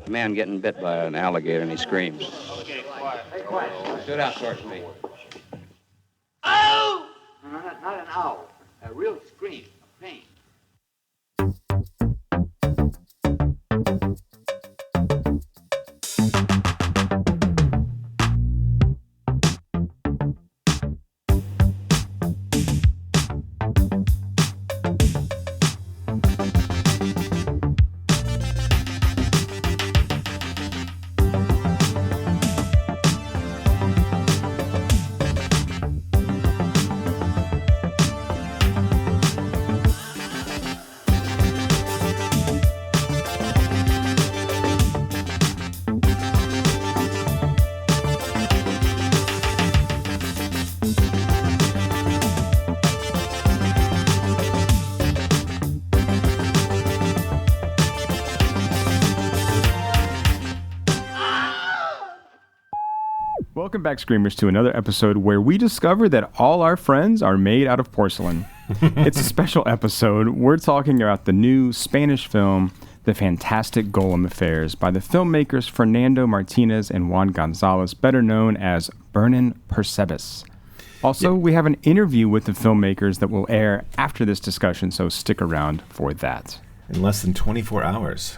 A man getting bit by an alligator and he screams. Okay, quiet. Stood out towards me. Ow! No, not an owl. A real scream of pain. Welcome back, Screamers, to another episode where we discover that all our friends are made out of porcelain. It's a special episode. We're talking about the new Spanish film, The Fantastic Golem Affairs, by the filmmakers Fernando Martínez and Juan González, better known as Burnin Percebes. Also, we have an interview with the filmmakers that will air after this discussion, so stick around for that. In less than 24 hours.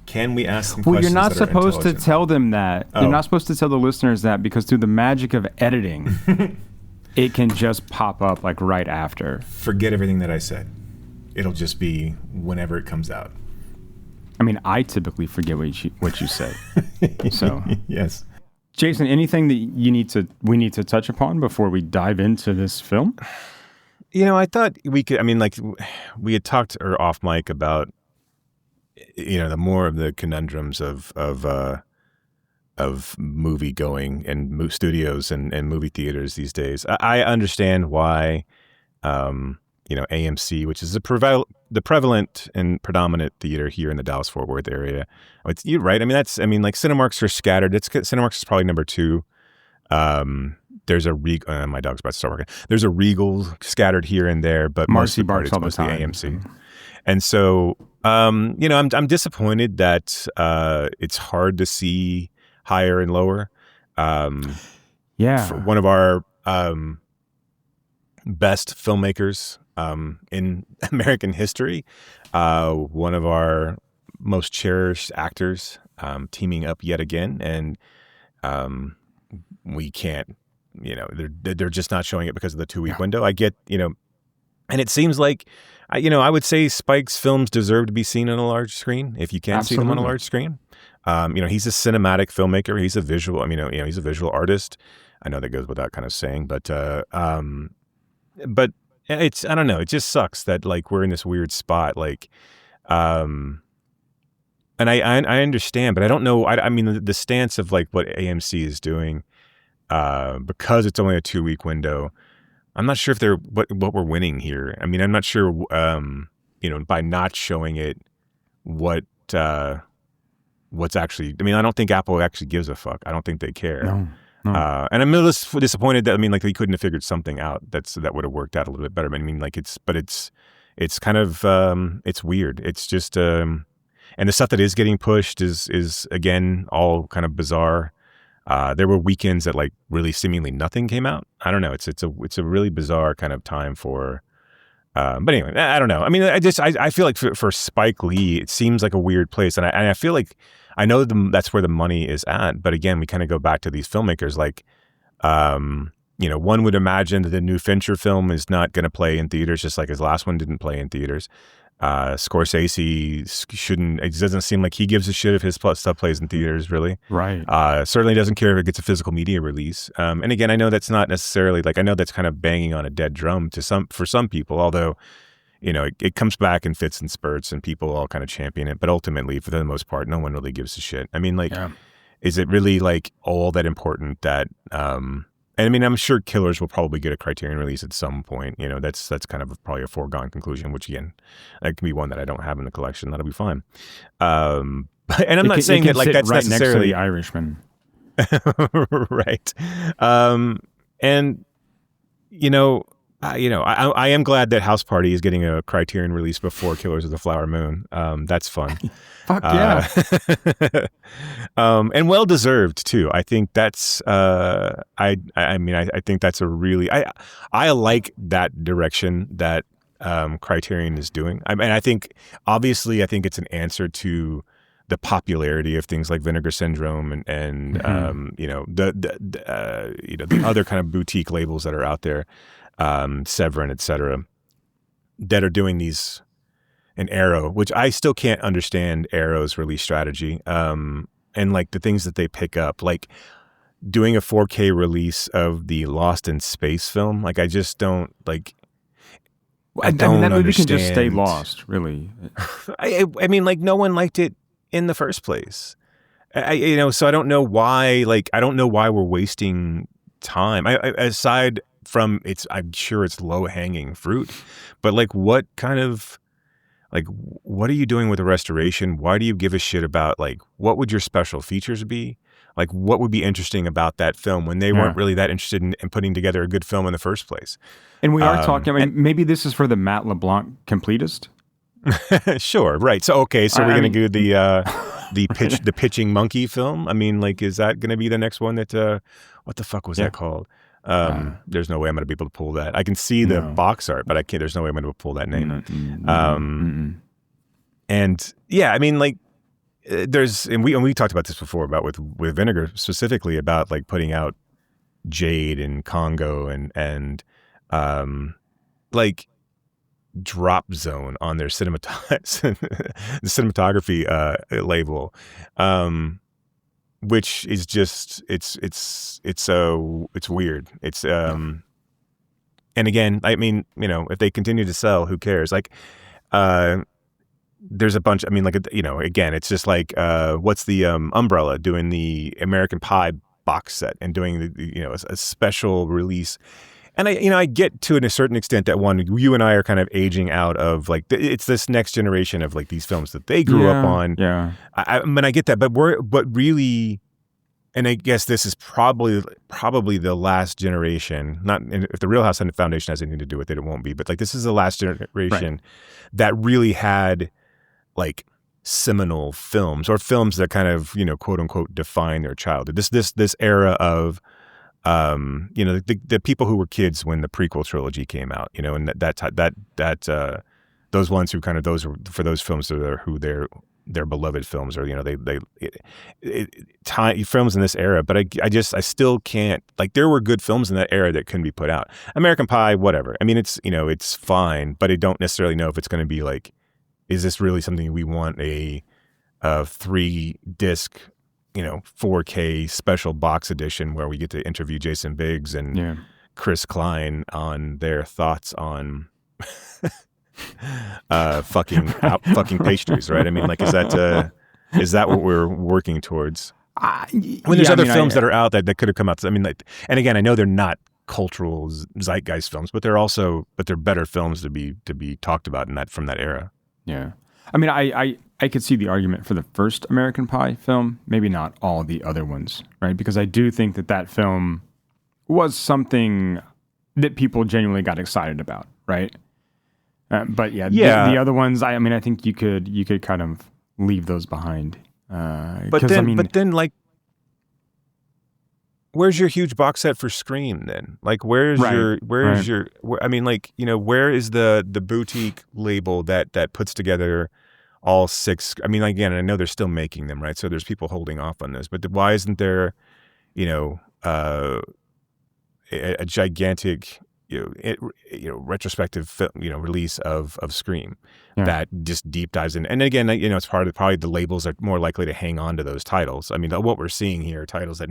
Can we ask them Well, questions you're not that are supposed to intelligent? tell them that. Oh. You're not supposed to tell the listeners that because through the magic of editing, it can just pop up like right after. Forget everything that I said. It'll just be whenever it comes out. I mean, I typically forget what you say. So, Yes. Jason, anything that we need to touch upon before we dive into this film? You know, I thought we could. I mean, like we had talked or off mic about, you know, the more of the conundrums of movie going and studios and movie theaters these days. I understand why, you know, AMC, which is the prevalent and predominant theater here in the Dallas-Fort Worth area. You're right. I mean, like Cinemarks are scattered. Cinemarks is probably number two. There's a my dog's about to start working. There's a Regal scattered here and there, but Marcy mostly barks all the mostly time. AMC. And so, you know, I'm disappointed that it's hard to see higher and lower. Yeah. One of our best filmmakers in American history, one of our most cherished actors, teaming up yet again, and we can't. You know, they're just not showing it because of the 2-week window. I get, you know, and it seems like, you know, I would say Spike's films deserve to be seen on a large screen if you can see them on a large screen. You know, he's a cinematic filmmaker. He's a visual. I mean, you know, he's a visual artist. I know that goes without kind of saying, but it's, I don't know. It just sucks that like we're in this weird spot. Like, and I understand, but I don't know. I mean, the stance of like what AMC is doing. Because it's only a 2-week window, I'm not sure if they're what we're winning here. I mean, I'm not sure, you know, by not showing it, what's actually. I mean, I don't think Apple actually gives a fuck. I don't think they care. No. And I'm a little disappointed that, I mean, like they couldn't have figured something out that would have worked out a little bit better. I mean, like it's kind of it's weird. It's just and the stuff that is getting pushed is again all kind of bizarre. There were weekends that like really seemingly nothing came out. I don't know. It's a really bizarre kind of time for. But anyway, I don't know. I mean, I feel like for Spike Lee, it seems like a weird place, and I feel like I know that's where the money is at. But again, we kind of go back to these filmmakers. Like, you know, one would imagine that the new Fincher film is not going to play in theaters, just like his last one didn't play in theaters. Scorsese shouldn't. It doesn't seem like he gives a shit if his stuff plays in theaters. Really, Right. Certainly doesn't care if it gets a physical media release. And again, I know that's not necessarily like I know that's kind of banging on a dead drum for some people. Although, you know, it comes back in fits and spurts, and people all kind of champion it. But ultimately, for the most part, no one really gives a shit. I mean, like, is it really like all that important that? And I mean, I'm sure Killers will probably get a Criterion release at some point. You know, that's kind of probably a foregone conclusion, which again, that can be one that I don't have in the collection. That'll be fine. And I'm not saying that like that's right necessarily next to The Irishman. right. And you know, I am glad that House Party is getting a Criterion release before Killers of the Flower Moon. That's fun. Fuck yeah. And well deserved too. I think that's I think that's a really I like that direction that Criterion is doing. I think obviously it's an answer to the popularity of things like Vinegar Syndrome and the other kind of boutique labels that are out there, Severin, etc., that are doing these. And Arrow, which I still can't understand Arrow's release strategy, and like the things that they pick up, like doing a 4K release of the Lost in Space film. Like I just don't like. I don't that movie understand. can just stay lost, really. I mean, like no one liked it in the first place. So I don't know why. Like I don't know why we're wasting time. Aside from I'm sure it's low hanging fruit, but like what kind of. Like, what are you doing with the restoration? Why do you give a shit about, like, what would your special features be? Like, what would be interesting about that film when they weren't really that interested in putting together a good film in the first place? And we are talking, maybe this is for the Matt LeBlanc completist? Sure, right. So, okay, so we're going to do the pitching monkey film? I mean, like, is that going to be the next one that, what the fuck was that called? There's no way I'm going to be able to pull that. I can see the box art, but I can't. There's no way I'm going to pull that name. And yeah, I mean, like, we talked about this before about with Vinegar specifically about like putting out Jade and Congo and like Drop Zone on their the cinematography label. Which is just it's weird. It's and again, I mean, if they continue to sell, who cares? Like there's a bunch. I mean, like again, it's just like what's the Umbrella doing the American Pie box set and doing a special release. And I get to a certain extent that you and I are kind of aging out of like it's this next generation of like these films that they grew up on. Yeah, I mean I get that, but really, and I guess this is probably the last generation. Not if the Real House Foundation has anything to do with it, it won't be. But like this is the last generation that really had like seminal films or films that kind of quote unquote define their childhood. This era of the people who were kids when the prequel trilogy came out, and that those ones who kind of for those films who their beloved films, or films in this era. But I still can't, like, there were good films in that era that couldn't be put out. American Pie, whatever. I mean, it's fine, but I don't necessarily know if it's going to be like, is this really something we want a 3-disc 4K special box edition where we get to interview Jason Biggs and Chris Klein on their thoughts on fucking pastries, right? I mean, like, is that what we're working towards? When there's other films that are out that could have come out. I mean, like, and again, I know they're not cultural zeitgeist films, but they're better films to be talked about from that era. Yeah. I mean, I could see the argument for the first American Pie film, maybe not all the other ones, right? Because I do think that film was something that people genuinely got excited about, right? But the other ones, I mean, I think you could kind of leave those behind. But then, like, where's your huge box set for Scream then? Like, where's your? I mean, like, where is the boutique label that puts together all 6? I mean, again, I know they're still making them, right? So there's people holding off on this, but why isn't there, a gigantic, retrospective film, release of Scream that just deep dives in? And again, it's probably the labels are more likely to hang on to those titles. I mean, what we're seeing here are titles that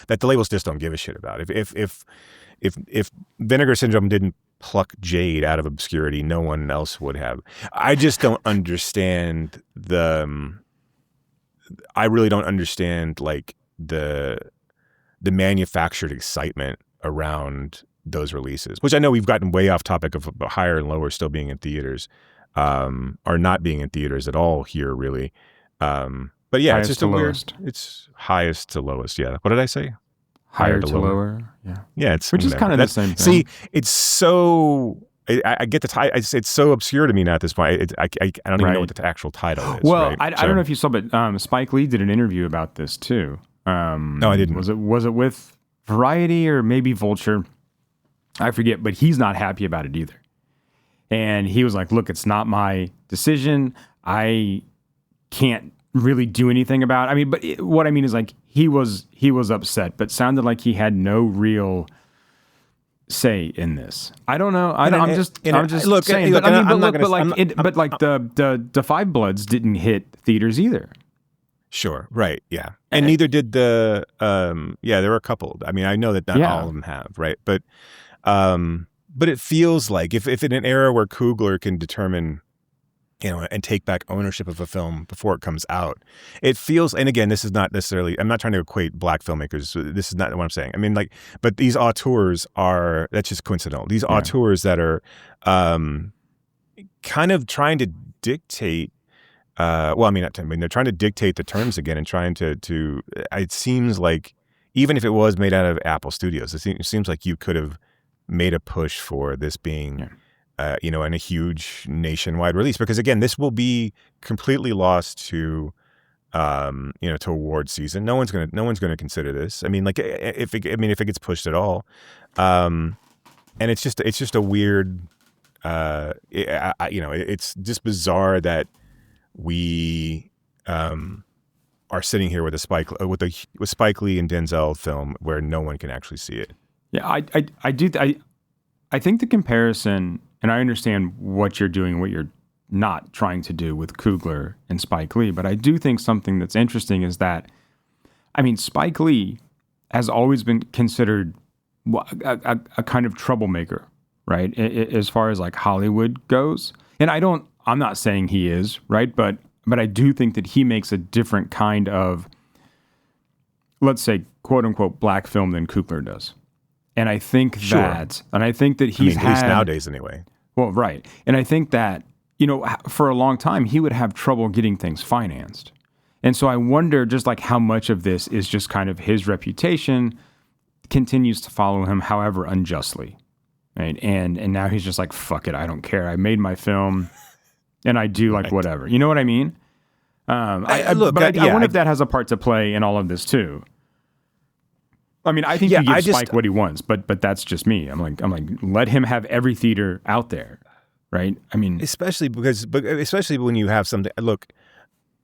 that the labels just don't give a shit about. If Vinegar Syndrome didn't pluck Jade out of obscurity, no one else would have. I just don't understand I really don't understand, like, the manufactured excitement around those releases, which I know we've gotten way off topic of higher and lower still being in theaters, or not being in theaters at all here, really. But yeah, highest it's just to a weird. lowest. It's highest to lowest. Yeah. What did I say? higher to lower. Yeah. Yeah, it's which is kind of the same thing. See, it's so. I get the title. It's so obscure to me now at this point. I don't even know what the actual title is. Well, right? I don't know if you saw, but Spike Lee did an interview about this too. No, I didn't. Was it with Variety or maybe Vulture? I forget, but he's not happy about it either. And he was like, "Look, it's not my decision. I can't really do anything about it." I mean, but what I mean is like he was upset, but sounded like he had no real say in this. I don't know. I'm just saying. But I mean, but the Five Bloods didn't hit theaters either. Sure. Right. Yeah. And neither did the. There were a couple. I mean, I know that not all of them have. Right. But it feels like if in an era where Coogler can determine, and take back ownership of a film before it comes out, it feels, and again, this is not necessarily, I'm not trying to equate black filmmakers. This is not what I'm saying. I mean, like, but these auteurs that's just coincidental. These auteurs that are kind of trying to dictate, they're trying to dictate the terms again and trying to it seems like, even if it was made out of Apple Studios, it seems like you could have made a push for this being, in a huge nationwide release, because again, this will be completely lost to, to award season. No one's gonna consider this. I mean, like if it gets pushed at all, and it's just a weird, it's just bizarre that we are sitting here with a Spike Lee and Denzel film where no one can actually see it. Yeah, I think the comparison. And I understand what you're doing and what you're not trying to do with Coogler and Spike Lee. But I do think something that's interesting is that, I mean, Spike Lee has always been considered a kind of troublemaker, right? As far as like Hollywood goes. And I'm not saying he is, right? But I do think that he makes a different kind of, let's say, quote unquote, black film than Coogler does. And I think that he's at least nowadays anyway. Well, right. And I think that, for a long time, he would have trouble getting things financed. And so I wonder just like how much of this is just kind of his reputation continues to follow him, however unjustly. Right. And now he's just like, fuck it. I don't care. I made my film and I do like whatever. You know what I mean? I wonder if that has a part to play in all of this too. I mean, I think he gives Spike what he wants, but that's just me. I'm like, let him have every theater out there, right? I mean, especially when you have something. Look,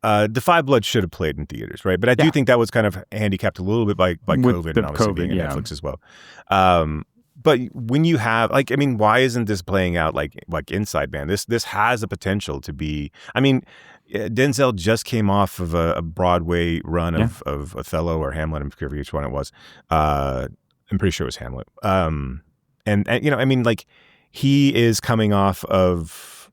The Five Bloods should have played in theaters, right? But I do think that was kind of handicapped a little bit by COVID and obviously being in Netflix as well. But when you have why isn't this playing out like Inside Man? This has the potential to be. I mean, Denzel just came off of a Broadway run of Othello or Hamlet. I'm forgetting which one it was. I'm pretty sure it was Hamlet. And he is coming off of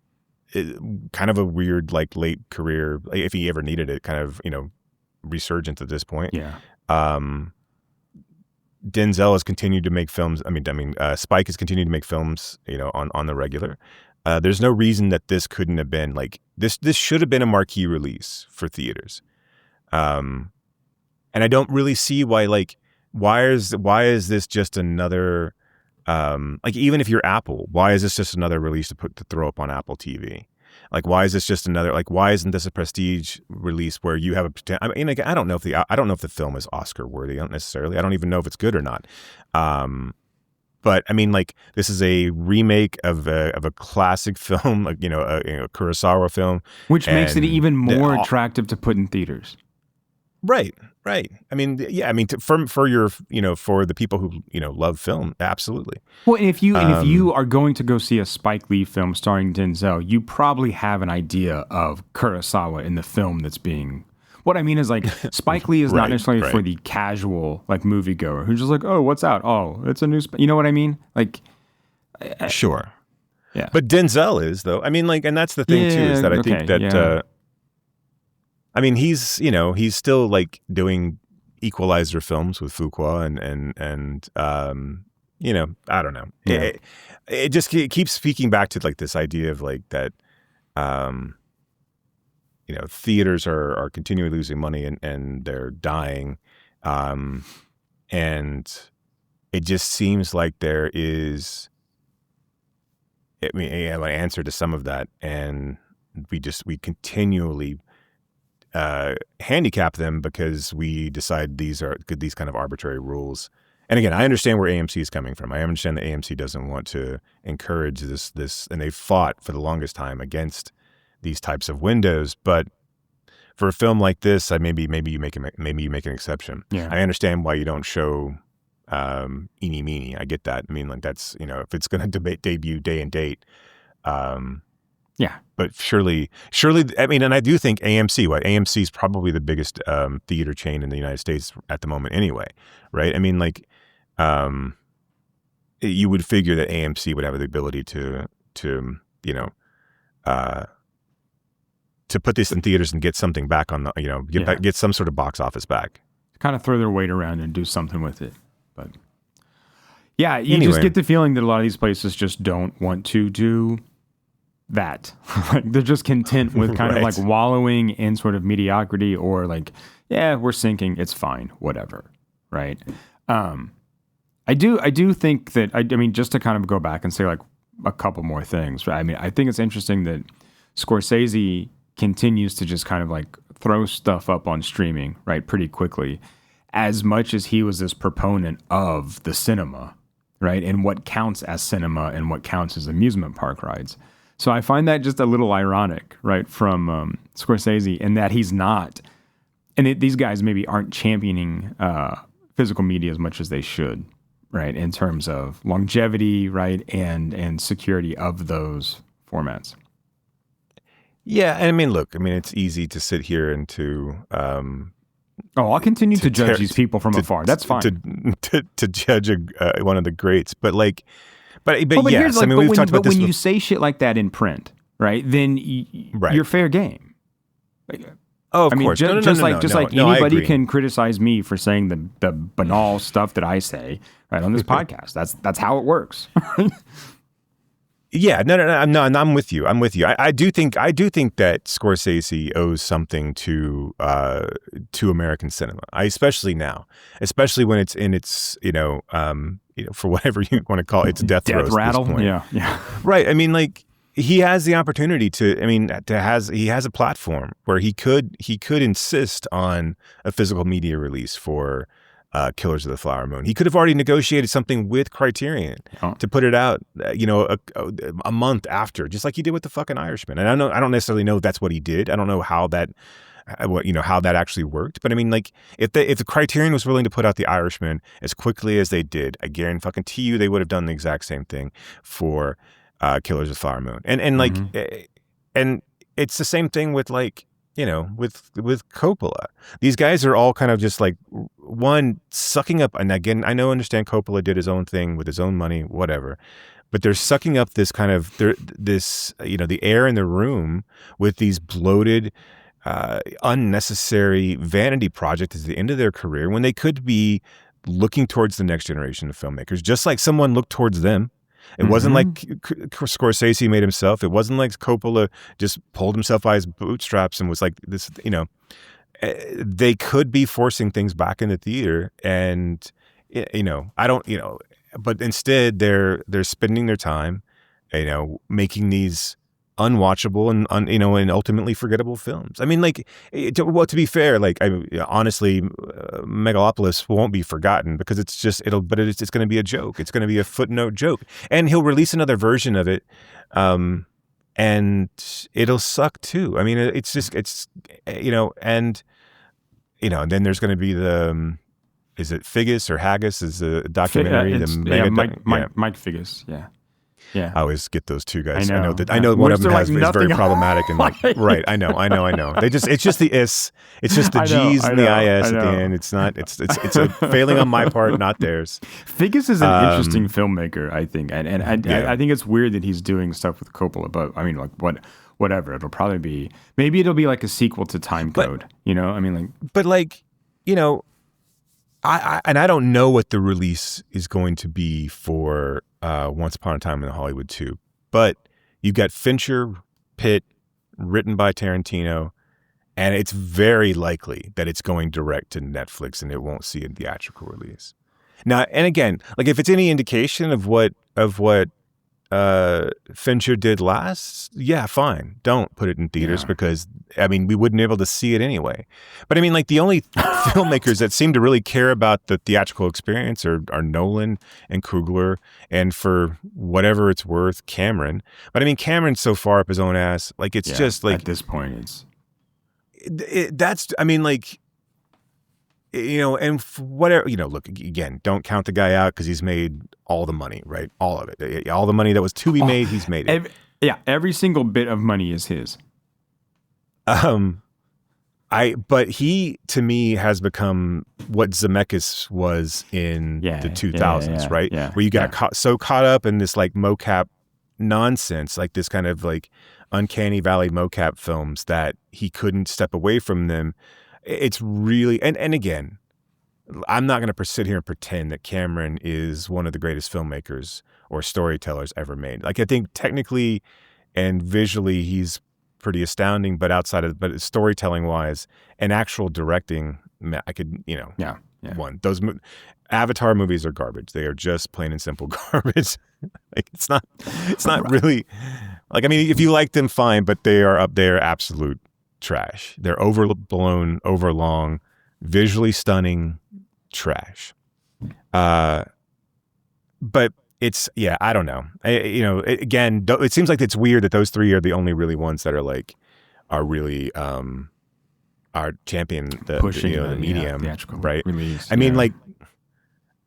kind of a weird late career, if he ever needed it, kind of resurgence at this point. Yeah. Denzel has continued to make films. Spike has continued to make films, on the regular. There's no reason that this couldn't have been this should have been a marquee release for theaters. And I don't really see why is this just another, even if you're Apple, why is this just another release to throw up on Apple TV? Why is this just another, why isn't this a prestige release where you have I don't know if the film is Oscar worthy necessarily. I don't even know if it's good or not. But this is a remake of a classic film, a Kurosawa film, which makes it even more attractive to put in theaters. Right. For the people who love film, absolutely. Well, and if you are going to go see a Spike Lee film starring Denzel, you probably have an idea of Kurosawa in the film that's being. What I mean is Spike Lee is not necessarily for the casual moviegoer who's just oh, what's out? Oh, it's a new. You know what I mean? Sure. Yeah. But Denzel is though. And that's the thing too is that I think that. He's still doing Equalizer films with Fuqua and I don't know. Yeah. It just keeps speaking back to this idea of that. Theaters are continually losing money and they're dying. and it just seems like there is, I mean, an answer to some of that, and we continually handicap them because we decide these kind of arbitrary rules. And again, I understand where AMC is coming from. I understand that AMC doesn't want to encourage this, and they've fought for the longest time against these types of windows. But for a film like this, maybe you make an exception. Yeah. I understand why you don't show Eeny Meeny. I get that. I mean, like, that's, if it's going to debut day and date. Yeah. But surely, I mean, and I do think AMC is probably the biggest theater chain in the United States at the moment anyway, right? I mean, like, you would figure that AMC would have the ability to put this in theaters and get something back on the, get some sort of box office back. Kind of throw their weight around and do something with it. But yeah, you just get the feeling that a lot of these places just don't want to do that. Like, they're just content with kind of like wallowing in sort of mediocrity, or like, yeah, we're sinking, it's fine, whatever, right? I do think that, I mean, just to kind of go back and say like a couple more things, right? I mean, I think it's interesting that Scorsese continues to just kind of like throw stuff up on streaming, right, pretty quickly, as much as he was this proponent of the cinema, right, and what counts as cinema and what counts as amusement park rides. So I find that just a little ironic, right, from Scorsese, in that he's not, and these guys maybe aren't championing physical media as much as they should, right, in terms of longevity, right, and security of those formats. Yeah, and I mean, look, it's easy to sit here and to I'll continue to judge these people from afar. That's fine. To judge one of the greats, but like. But yes, I mean, we've talked about this. But when you say shit like that in print, right, then you're fair game. Of course. Just like anybody can criticize me for saying the banal stuff that I say, right, on this podcast. That's how it works. Yeah, no, I'm with you. I do think that Scorsese owes something to American cinema. Especially now, especially when it's in its for whatever you want to call it, it's death rattle. At this point. Yeah, right. I mean, like, he has the opportunity he has a platform where he could insist on a physical media release for Killers of the Flower Moon. He could have already negotiated something with Criterion to put it out, a month after, just like he did with the fucking Irishman. And I don't necessarily know if that's what he did. I don't know how that actually worked. But I mean, like, if the Criterion was willing to put out the Irishman as quickly as they did, I guarantee you they would have done the exact same thing for Killers of the Flower Moon. And like, and it's the same thing with, like, with Coppola. These guys are all kind of just like, one, sucking up, and again, understand Coppola did his own thing with his own money, whatever, but they're sucking up this kind of, the air in the room with these bloated, unnecessary vanity projects at the end of their career, when they could be looking towards the next generation of filmmakers, just like someone looked towards them. It wasn't like Scorsese made himself. It wasn't like Coppola just pulled himself by his bootstraps and was like this, they could be forcing things back in the theater, and, but instead they're spending their time, making these unwatchable and ultimately forgettable films. I mean, like, to be fair, like, honestly, Megalopolis won't be forgotten because it's going to be a joke. It's going to be a footnote joke, and he'll release another version of it, and it'll suck too. I mean, and then there's going to be is it Figgis or Haggis is a documentary? Mike Figgis. Yeah. Yeah, I always get those two guys. I know one of them is very problematic, and like, right. I know. It's just the is. It's just the G's and the is at the end. It's not. It's a failing on my part, not theirs. Figgis is an interesting filmmaker, I think, and I think it's weird that he's doing stuff with Coppola. But I mean, like, whatever. It'll probably be, maybe it'll be like a sequel to Time Code. I mean, like, but like, I don't know what the release is going to be for Once Upon a Time in Hollywood 2, but you've got Fincher, Pitt, written by Tarantino, and it's very likely that it's going direct to Netflix and it won't see a theatrical release. Now, and again, like if it's any indication of what Fincher did last, yeah, fine. Don't put it in theaters because, I mean, we wouldn't be able to see it anyway. But I mean, like the only filmmakers that seem to really care about the theatrical experience are Nolan and Coogler, and for whatever it's worth, Cameron. But I mean, Cameron's so far up his own ass. Like, it's just like... At this point, that's, I mean, like... and whatever, look, again, don't count the guy out because he's made all the money, right? All of it. All the money that was to be made, he's made it. Every single bit of money is his. But he, to me, has become what Zemeckis was in the 2000s, right? Yeah, where you got so caught up in this like mocap nonsense, like this kind of like uncanny valley mocap films that he couldn't step away from them. It's really, and again, I'm not going to sit here and pretend that Cameron is one of the greatest filmmakers or storytellers ever made. Like, I think technically and visually he's pretty astounding, but but storytelling wise and actual directing, I could, one. Those Avatar movies are garbage. They are just plain and simple garbage. Like, it's not really, like, I mean, if you like them, fine, but they are up there absolute trash. They're overblown, overlong, visually stunning trash. But it's, I don't know. Again, it seems like it's weird that those three are the only really ones that are really are champion pushing the medium, right? Release, I mean, like,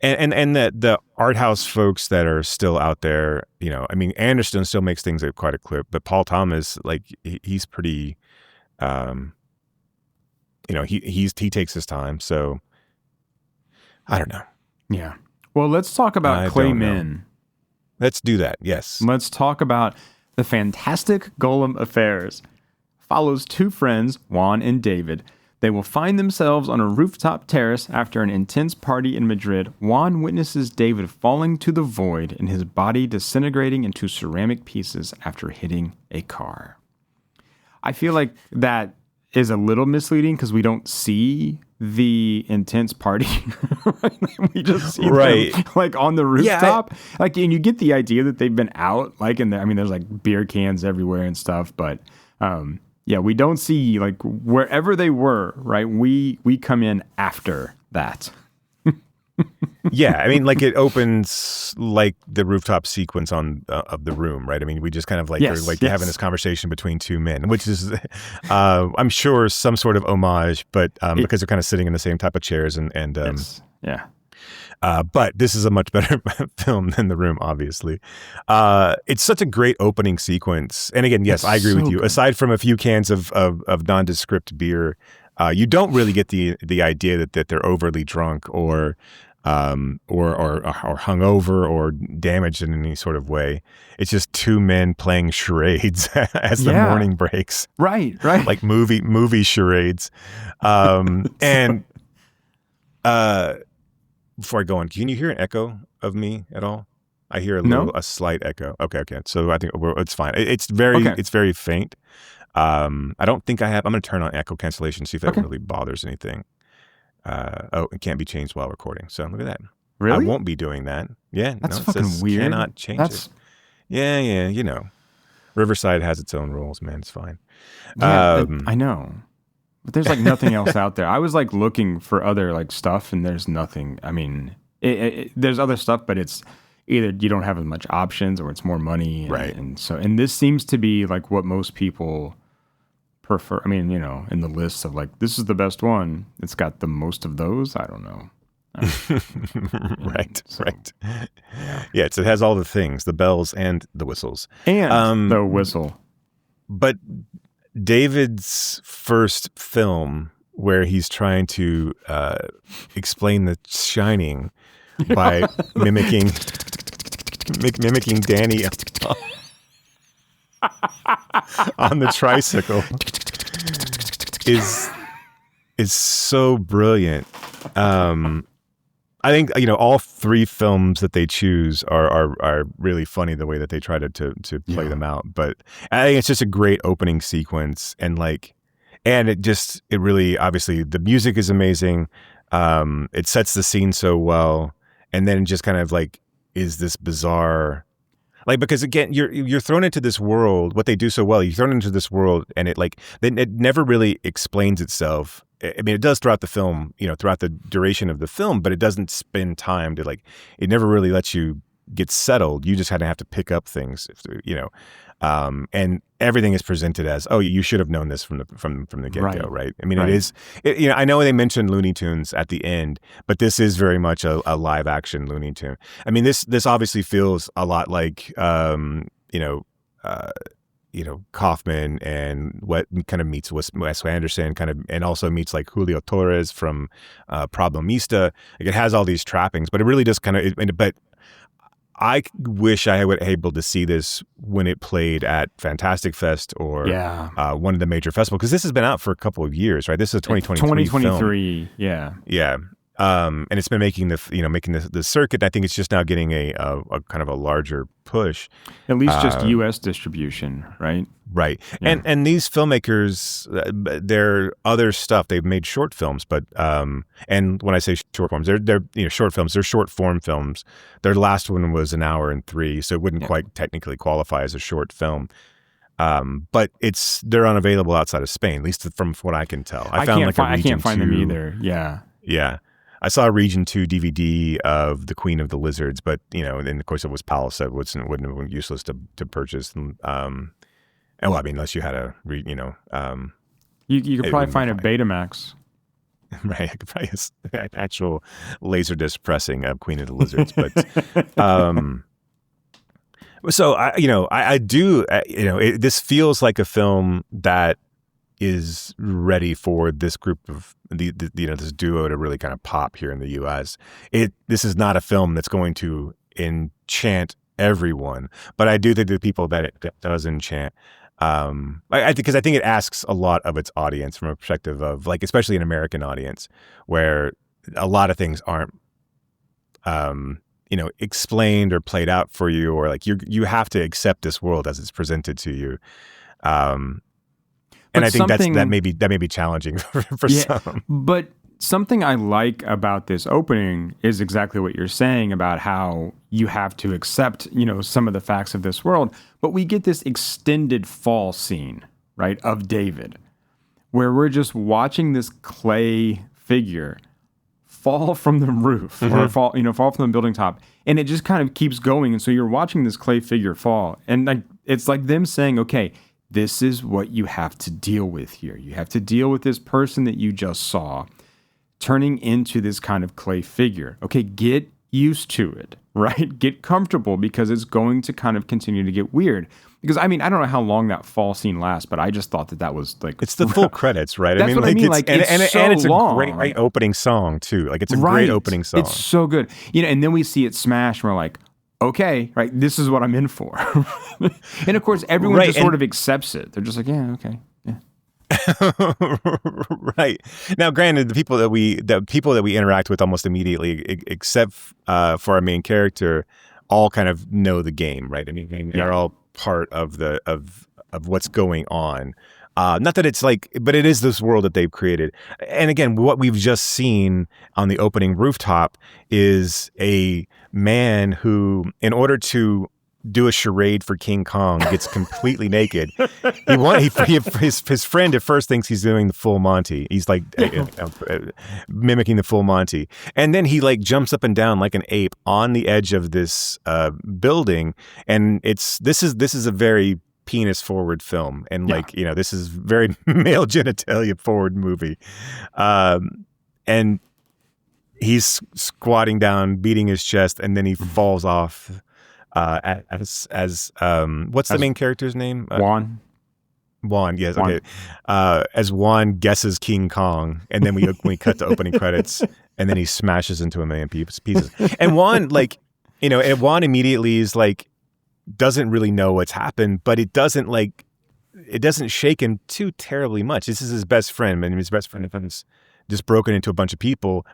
and the art house folks that are still out there, I mean, Anderson still makes things at quite a clip, but Paul Thomas, like, he's pretty, he takes his time. So I don't know. Yeah. Well, let's talk about Clay Min. Let's do that. Yes. Let's talk about the Fantastic Golem Affairs. Follows two friends, Juan and David. They will find themselves on a rooftop terrace after an intense party in Madrid. Juan witnesses David falling to the void and his body disintegrating into ceramic pieces after hitting a car. I feel like that is a little misleading because we don't see the intense party. We just see them like on the rooftop. And you get the idea that they've been out, like, in there. I mean, there's like beer cans everywhere and stuff, but we don't see like wherever they were, right? We come in after that. I mean, like, it opens like the rooftop sequence of the room, right? I mean, we just kind of like are like having this conversation between two men, which is, I'm sure, some sort of homage, but because they're kind of sitting in the same type of chairs but this is a much better film than The Room, obviously. It's such a great opening sequence, and again, yes, I agree with you. Good. Aside from a few cans of nondescript beer, you don't really get the idea that they're overly drunk or hungover or damaged in any sort of way. It's just two men playing charades as the morning breaks. Right. Like movie charades. And before I go on, can you hear an echo of me at all? I hear a slight echo. Okay. So I think it's fine. It's very faint. I don't think I'm going to turn on echo cancellation, see if that really bothers anything. It can't be changed while recording. So look at that. Really? I won't be doing that. Yeah. That's fucking weird. Cannot change it. Yeah. Riverside has its own rules, man. It's fine. Yeah, I know. But there's like nothing else out there. I was like looking for other like stuff and there's nothing. I mean, there's other stuff, but it's either you don't have as much options or it's more money. Right. And this seems to be like what most people prefer. I mean, in the list of like, this is the best one. It's got the most of those. I don't know. Right. Yeah. It has all the things, the bells and the whistles. And the whistle. But David's first film where he's trying to explain The Shining by mimicking Danny on the tricycle is so brilliant. I think all three films that they choose are really funny the way that they try to play them out. But I think it's just a great opening sequence, and it really, obviously the music is amazing. It sets the scene so well, and then just kind of like is this bizarre, like, because again you're thrown into this world. What they do so well, you're thrown into this world, and it never really explains itself. I mean, it does throughout the film, throughout the duration of the film, but it doesn't spend time to like. It never really lets you get settled. You just kind of have to pick up things, and everything is presented as, oh, you should have known this from the get-go, right? I mean, Right. it is. I know they mentioned Looney Tunes at the end, but this is very much a live action Looney Tune. I mean, this obviously feels a lot like Kaufman, and what kind of meets Wes Anderson, kind of, and also meets like Julio Torres from Problemista. Like, it has all these trappings, but it really does kind of. But I wish I would able to see this when it played at Fantastic Fest or one of the major festivals, because this has been out for a couple of years, right? This is a 2023 film. Yeah. And it's been making the circuit. I think it's just now getting a kind of a larger push. At least just U.S. distribution, right? Right. Yeah. And these filmmakers, their other stuff, they've made short films, but and when I say short forms, they're short films, they're short form films. Their last one was 1 hour and 3, so it wouldn't quite technically qualify as a short film. But they're unavailable outside of Spain, at least from what I can tell. I can't find them either. Yeah. Yeah. I saw a Region 2 DVD of The Queen of the Lizards, but, and of course it was PAL, so it wouldn't have been useless to purchase. Well, I mean, unless you had you could probably find a Betamax. Right. I could probably an actual Laserdisc pressing of Queen of the Lizards. But, so, I do, this feels like a film that is ready for this group of this duo to really kind of pop here in the U.S. This is not a film that's going to enchant everyone, but I do think the people that it does enchant, because I think it asks a lot of its audience from a perspective of, like, especially an American audience, where a lot of things aren't explained or played out for you, or like you have to accept this world as it's presented to you. And I think that may be challenging for some. But something I like about this opening is exactly what you're saying about how you have to accept, some of the facts of this world. But we get this extended fall scene, right, of David, where we're just watching this clay figure fall from the roof or fall from the building top, and it just kind of keeps going. And so you're watching this clay figure fall, and it's like them saying, okay, this is what you have to deal with here. You have to deal with this person that you just saw turning into this kind of clay figure. Okay, get used to it, right? Get comfortable, because it's going to kind of continue to get weird. Because, I mean, I don't know how long that fall scene lasts, but I just thought that was like... It's the full credits, right? That's what I mean. It's long. A great opening song, too. Like, it's a great opening song. It's so good. And then we see it smash, and we're like, okay, right, this is what I'm in for. And of course, everyone just sort of accepts it. They're just like, yeah, okay, yeah. Right. Now, granted, the people that we interact with almost immediately, except for our main character, all kind of know the game, right? I mean, they're all part of what's going on. Not that it's like, but it is this world that they've created. And again, what we've just seen on the opening rooftop is a man who, in order to do a charade for King Kong, gets completely naked. His friend at first thinks he's doing the full Monty. He's like mimicking the full Monty. And then he like jumps up and down like an ape on the edge of this building. And this is a very penis forward film, and this is very male genitalia forward movie, and he's squatting down, beating his chest, and then he falls off what's the main character's name? Juan, yes. Juan. Okay. As Juan guesses King Kong, and then we cut to opening credits, and then he smashes into a million pieces, and Juan Juan immediately is like, doesn't really know what's happened, but it doesn't shake him too terribly much. This is his best friend, and his best friend is just broken into a bunch of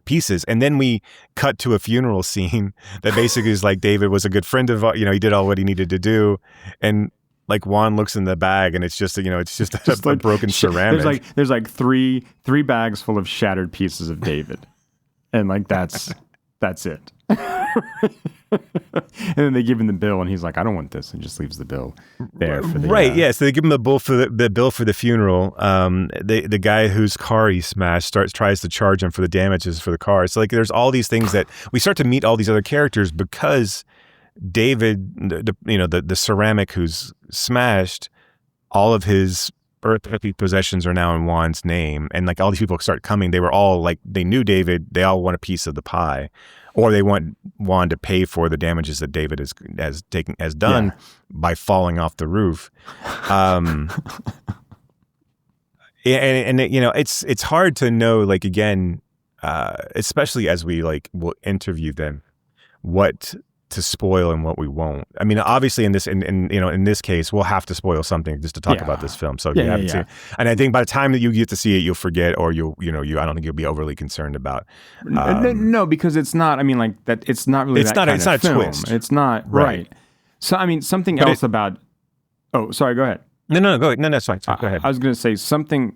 pieces. And then we cut to a funeral scene that basically is like, David was a good friend of, he did all what he needed to do. And like Juan looks in the bag, and it's just a broken ceramic. There's like three bags full of shattered pieces of David. And like, that's That's it. And then they give him the bill, and he's like, I don't want this, and just leaves the bill there for the right. Yeah, so they give him the bill for the funeral. The guy whose car he smashed tries to charge him for the damages for the car. So like there's all these things that we start to meet all these other characters because David, the ceramic who's smashed, all of his earthly possessions are now in Juan's name, and like all these people start coming. They were all like, they knew David. They all want a piece of the pie, or they want Juan to pay for the damages that David has done by falling off the roof. And it's hard to know, like, again, especially as we like will interview them, what to spoil and what we won't. I mean, obviously in this case, we'll have to spoil something just to talk about this film. So if you haven't seen it. And I think by the time that you get to see it, you'll forget, or I don't think you'll be overly concerned about. No, because it's not. I mean, like that. It's not really. It's not a film. Twist. It's not right. So I mean, something else about. Oh, sorry. Go ahead. No, go ahead. No, that's fine. Go ahead. I was going to say something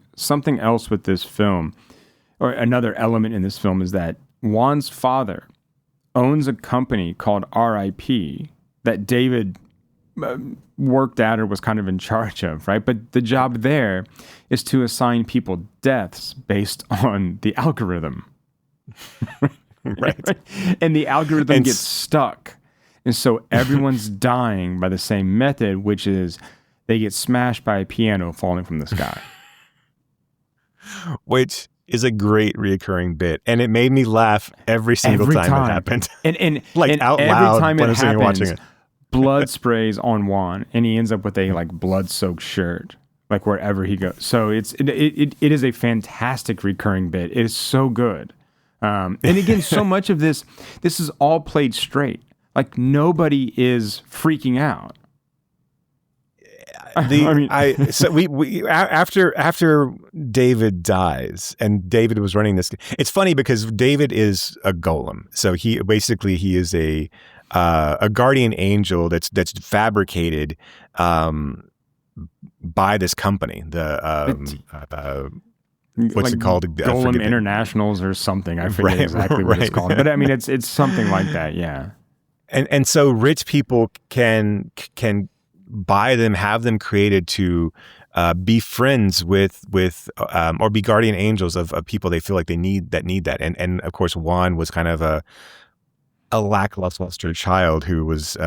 else with this film, or another element in this film, is that Juan's father owns a company called RIP that David worked at or was kind of in charge of, right? But the job there is to assign people deaths based on the algorithm. right? And the algorithm gets stuck. And so everyone's dying by the same method, which is they get smashed by a piano falling from the sky. Which is a great reoccurring bit, and it made me laugh every single time it happened. And like and out every loud time when it I'm happens, watching it. blood sprays on Juan, and he ends up with a like blood-soaked shirt, like wherever he goes. So it is a fantastic recurring bit. It is so good, and again, so much of this is all played straight. Like nobody is freaking out. After David dies, and David was running this. It's funny because David is a golem, so he is a guardian angel that's fabricated by this company. What's it called? Golem Internationals or something. I forget exactly what it's called, but I mean it's something like that. Yeah. And so rich people can buy them, have them created to be friends with or be guardian angels of people they feel like they need that. And of course, Juan was kind of a lackluster child who was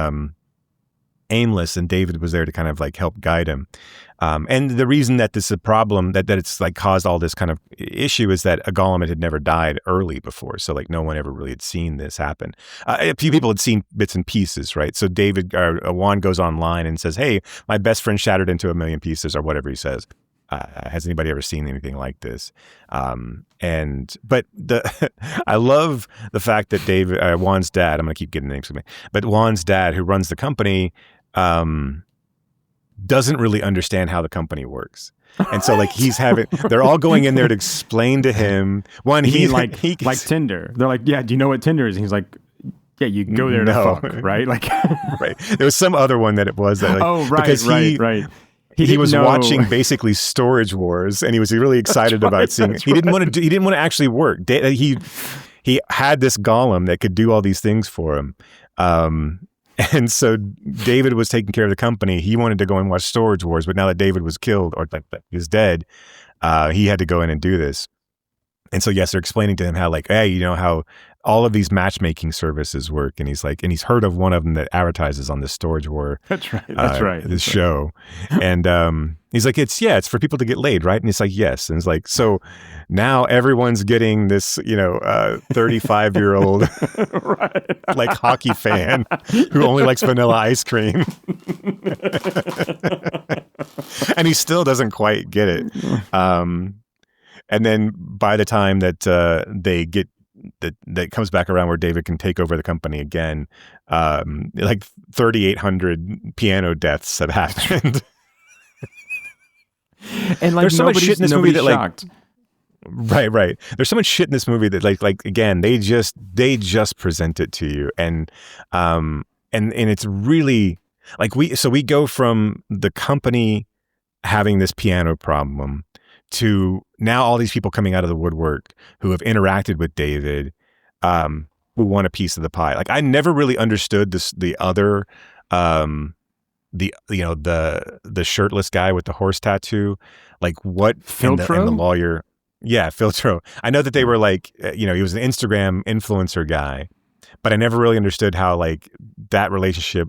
aimless, and David was there to kind of like help guide him. And the reason that this is a problem, that it's like caused all this kind of issue, is that a golem had never died early before. So like no one ever really had seen this happen. A few people had seen bits and pieces, right? So Juan goes online and says, hey, my best friend shattered into 1 million pieces, or whatever he says. Has anybody ever seen anything like this? But I love the fact that Juan's dad, I'm going to keep getting names, but Juan's dad, who runs the company, doesn't really understand how the company works. And so like they're all going in there to explain to him. One, he's like Tinder. They're like, yeah, do you know what Tinder is? And he's like, yeah, you go there to fuck, right? Like, right. There was some other one that it was that like, because right. He was watching basically Storage Wars, and he was really excited about seeing it. He didn't want to actually work. He had this golem that could do all these things for him. And so David was taking care of the company. He wanted to go and watch Storage Wars, but now that David was killed or is dead, he had to go in and do this. And so, yes, they're explaining to him how, like, hey, you know how all of these matchmaking services work. And he's like, and he's heard of one of them that advertises on this Storage War. That's right. This show. And he's like, it's for people to get laid, right? And he's like, yes. And it's like, so now everyone's getting this, 35-year-old right. like hockey fan who only likes vanilla ice cream. And he still doesn't quite get it. And then by the time that they get that comes back around where David can take over the company again, like 3,800 piano deaths have happened. And like there's so much shit in this movie that shocked. Like, right. There's so much shit in this movie that like again they just present it to you, and it's really like we go from the company having this piano problem to now all these people coming out of the woodwork who have interacted with David, who want a piece of the pie. Like I never really understood the other, the shirtless guy with the horse tattoo, like what and the lawyer. Yeah, Filtro. I know that they were like, he was an Instagram influencer guy, but I never really understood how like that relationship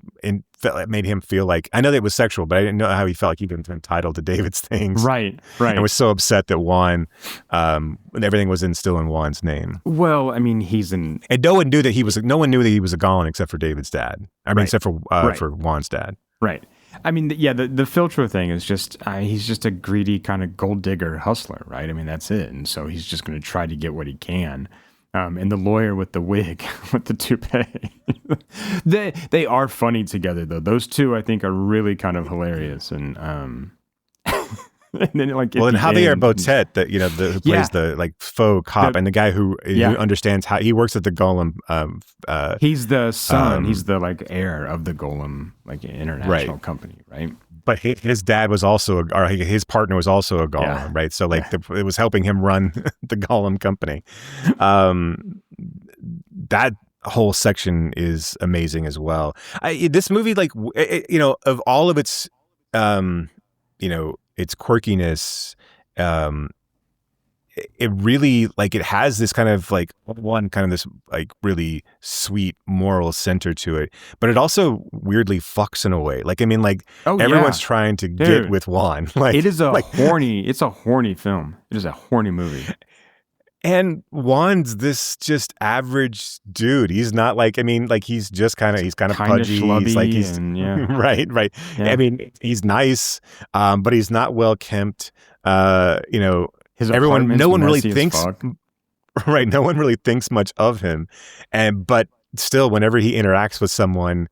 made him feel like, I know that it was sexual, but I didn't know how he felt like he'd been entitled to David's things. Right. And was so upset that Juan, everything was still in Juan's name. Well, I mean, and no one knew that he was a Golem except for David's dad. I mean, except for Juan's dad. Right. I mean, the Filtro thing is just, he's just a greedy kind of gold digger hustler, right? I mean, that's it. And so he's just going to try to get what he can. And the lawyer with the wig, with the toupee, they are funny together, though. Those two, I think, are really kind of hilarious. And, and then, like, and Javier Botet, who plays the like faux cop, and the guy who understands how he works at the Golem. He's the son. He's the like heir of the Golem, like international company, right? But his dad was also, his partner was also a Golem, right? So like it was helping him run the Golem company. That whole section is amazing as well. This movie, like, of all of its, its quirkiness, it really, like, it has this kind of like this like really sweet moral center to it, but it also weirdly fucks in a way. Like, I mean, like everyone's trying to get with Juan. Like, it is it's a horny film. It is a horny movie. And Juan's this just average dude. He's not like, I mean, like he's kind of pudgy. He's like, right. Yeah. I mean, he's nice, but he's not well kempt. No one really thinks much of him. But still, whenever he interacts with someone,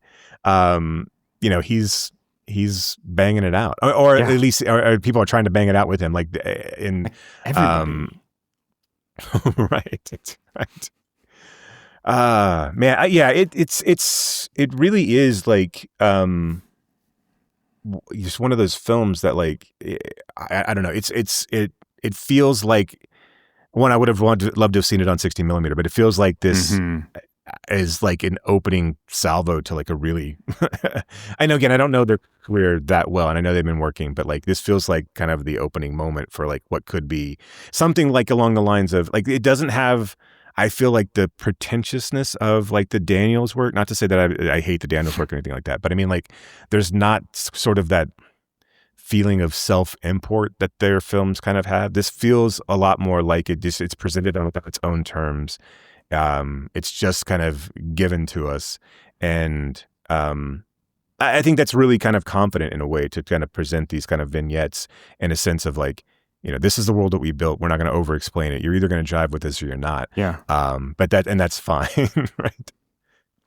he's banging it out, or at least or people are trying to bang it out with him. Like everybody. Right. Man, it really is like just one of those films that, like, I don't know, it feels like one I would have loved to have seen it on 16 millimeter, but it feels like this is like an opening salvo to like a really I know, again, I don't know their career that well, and I know they've been working, but like this feels like kind of the opening moment for like what could be something like along the lines of, like, it doesn't have, I feel like, the pretentiousness of like the Daniels work. Not to say that I hate the Daniels work or anything like that, but I mean, like, there's not sort of that feeling of self-import that their films kind of have. This feels a lot more like it's presented on its own terms. It's just kind of given to us, and I think that's really kind of confident in a way to kind of present these kind of vignettes in a sense of like, this is the world that we built. We're not going to over-explain it. You're either going to jive with this or you're not. Yeah. But that's fine, right?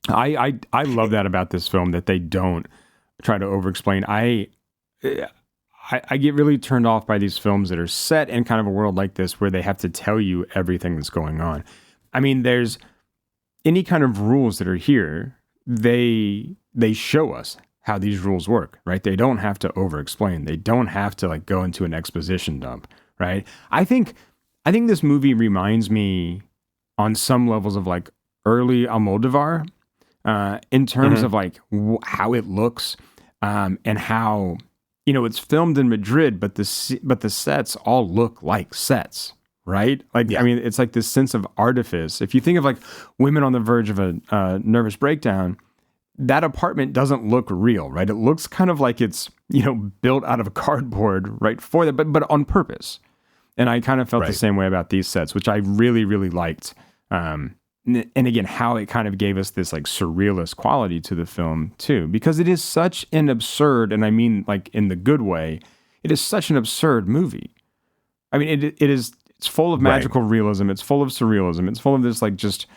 I love that about this film, that they don't try to over-explain. I get really turned off by these films that are set in kind of a world like this where they have to tell you everything that's going on. I mean, there's any kind of rules that are here, they show us how these rules work, right? They don't have to over-explain. They don't have to like go into an exposition dump, right? I think this movie reminds me on some levels of like early Almodovar, in terms of like how it looks, and how, it's filmed in Madrid, but the sets all look like sets. Right? Like, I mean, it's like this sense of artifice. If you think of like Women on the Verge of a Nervous Breakdown, that apartment doesn't look real, right? It looks kind of like it's, built out of cardboard, right? For that, but on purpose. And I kind of felt the same way about these sets, which I really, really liked. And again, how it kind of gave us this like surrealist quality to the film too, because it is such an absurd, and I mean like in the good way, it is such an absurd movie. I mean, it's full of magical realism. It's full of surrealism. It's full of this, like, just,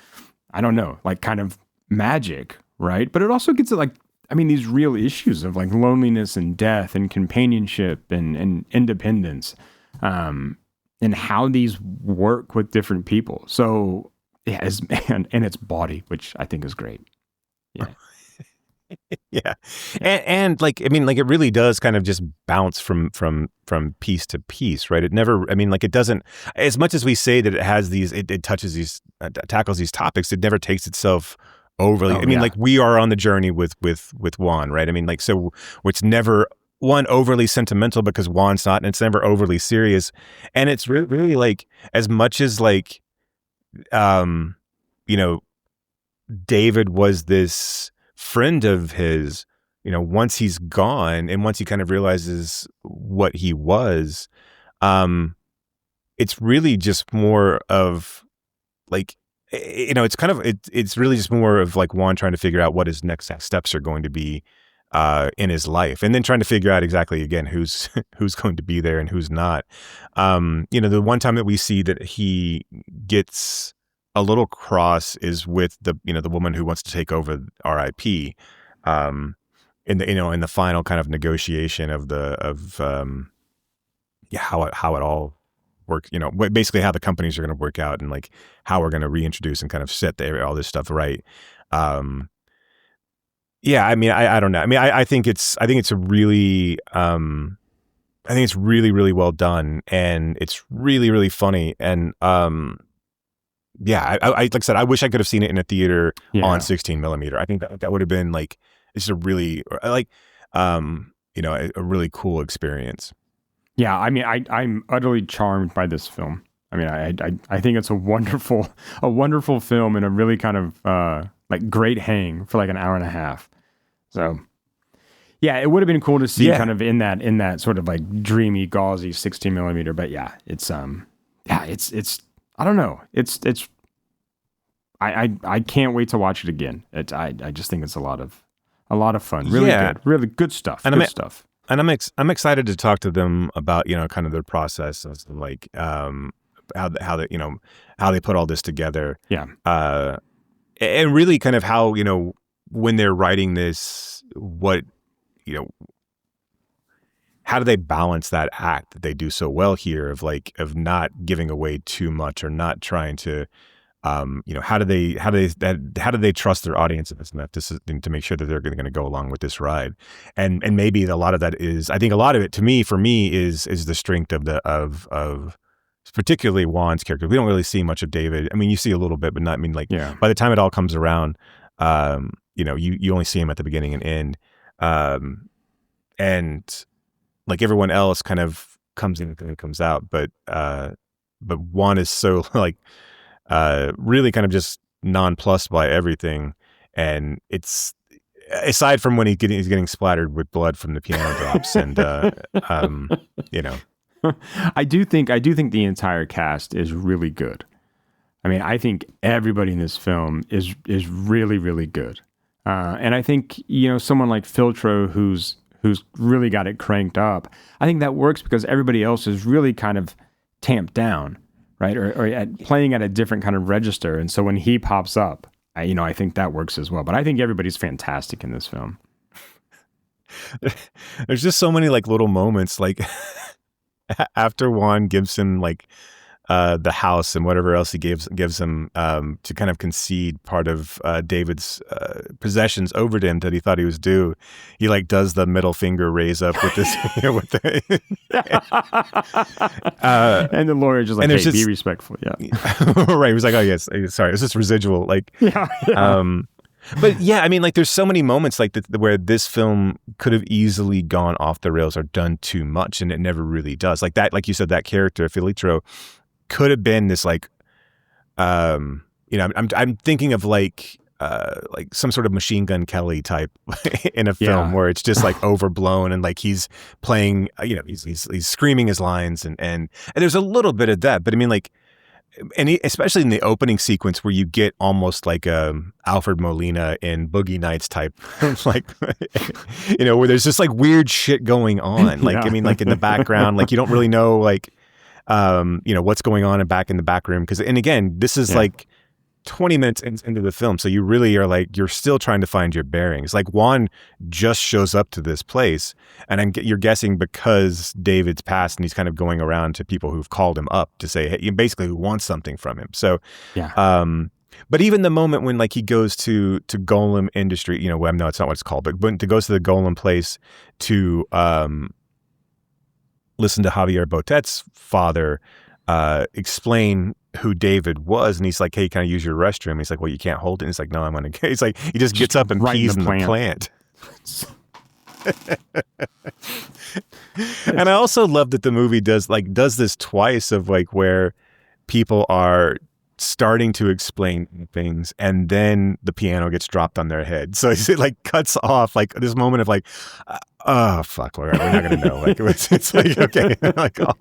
I don't know, like kind of magic, right? But it also gets at, like, I mean, these real issues of like loneliness and death and companionship and independence, and how these work with different people. So, yeah, and it's bawdy, which I think is great. Yeah. Yeah. And like, I mean, like it really does kind of just bounce from piece to piece, right? It never, I mean, like it doesn't, as much as we say that it has these, it touches these, tackles these topics, it never takes itself overly. I mean, like we are on the journey with Juan, right? I mean, like, so it's never one overly sentimental because Juan's not, and it's never overly serious. And it's really like, as much as like, you know, David was this friend of his, you know, once he's gone and once he kind of realizes what he was, it's really just more of like, you know, it's kind of, it's really just more of like Juan trying to figure out what his next steps are going to be in his life, and then trying to figure out exactly again who's going to be there and who's not. You know, the one time that we see that he gets a little cross is with the, you know, the woman who wants to take over RIP, in the, you know, in the final kind of negotiation of how it all works, you know, basically how the companies are going to work out and like how we're going to reintroduce and kind of set all this stuff right. Yeah, I mean, I don't know. I mean, I think it's a really, I think it's really, really well done, and it's really, really funny. And yeah, I like I said, I wish I could have seen it in a theater on 16 millimeter. I think that would have been like, it's a really like, you know, a really cool experience. Yeah, I mean, I'm utterly charmed by this film. I mean, I think it's a wonderful film and a really kind of like great hang for like an hour and a half. So yeah, it would have been cool to see kind of in that sort of like dreamy, gauzy 16 millimeter. But yeah, it's I don't know. I can't wait to watch it again. I just think it's a lot of fun. Really good stuff. And stuff. And I'm excited to talk to them about, you know, kind of their process, like how they, you know, how they put all this together. Yeah. And really kind of how, you know, when they're writing this, what, you know, how do they balance that act that they do so well here of not giving away too much or not trying to, you know, how do they trust their audience enough to make sure that they're going to go along with this ride, and maybe a lot of that is, I think a lot of it for me is the strength of particularly Juan's character. We don't really see much of David. I mean, you see a little bit, but not. I mean, like by the time it all comes around, you know, you only see him at the beginning and end, and like everyone else kind of comes in and comes out, but Juan is so like really kind of just nonplussed by everything, and it's aside from when he's getting splattered with blood from the piano drops, and you know, I do think the entire cast is really good. I mean, I think everybody in this film is really, really good, and I think, you know, someone like Filtro who's really got it cranked up, I think that works because everybody else is really kind of tamped down, right? Or playing at a different kind of register. And so when he pops up, I think that works as well. But I think everybody's fantastic in this film. There's just so many like little moments, like after Juan gives him like the house and whatever else he gives him to kind of concede part of David's possessions over to him that he thought he was due. He like does the middle finger raise up with this, with the, and the lawyer just like, hey, be respectful. Yeah, right. He was like, oh yes, sorry, it's just residual. Like, but yeah, I mean, like, there's so many moments like where this film could have easily gone off the rails or done too much, and it never really does. Like that, like you said, that character Filtro could have been this like, you know, I'm thinking of like some sort of Machine Gun Kelly type in a film where it's just like overblown and like he's playing, you know, he's screaming his lines and there's a little bit of that, but I mean like, and especially in the opening sequence where you get almost like Alfred Molina in Boogie Nights type, like, you know, where there's just like weird shit going on. Like, I mean, like in the background, like you don't really know like, you know, what's going on back in the back room. And again, this is like 20 minutes into the film. So you really are like, you're still trying to find your bearings. Like Juan just shows up to this place and you're guessing because David's passed and he's kind of going around to people who've called him up to say, hey, basically who wants something from him. So, But even the moment when like he goes to Golem Industry, well, no, it's not what it's called, but when he goes to the Golem place to listen to Javier Botet's father explain who David was, and he's like, "Hey, can I use your restroom?" He's like, "Well, you can't hold it." And he's like, "No, I'm gonna." He's like, he just gets up and pees in the plant. And I also love that the movie does this twice of like where people are starting to explain things and then the piano gets dropped on their head. So it like cuts off like this moment of like, oh fuck, we're not gonna know. Like it's like okay, like oh.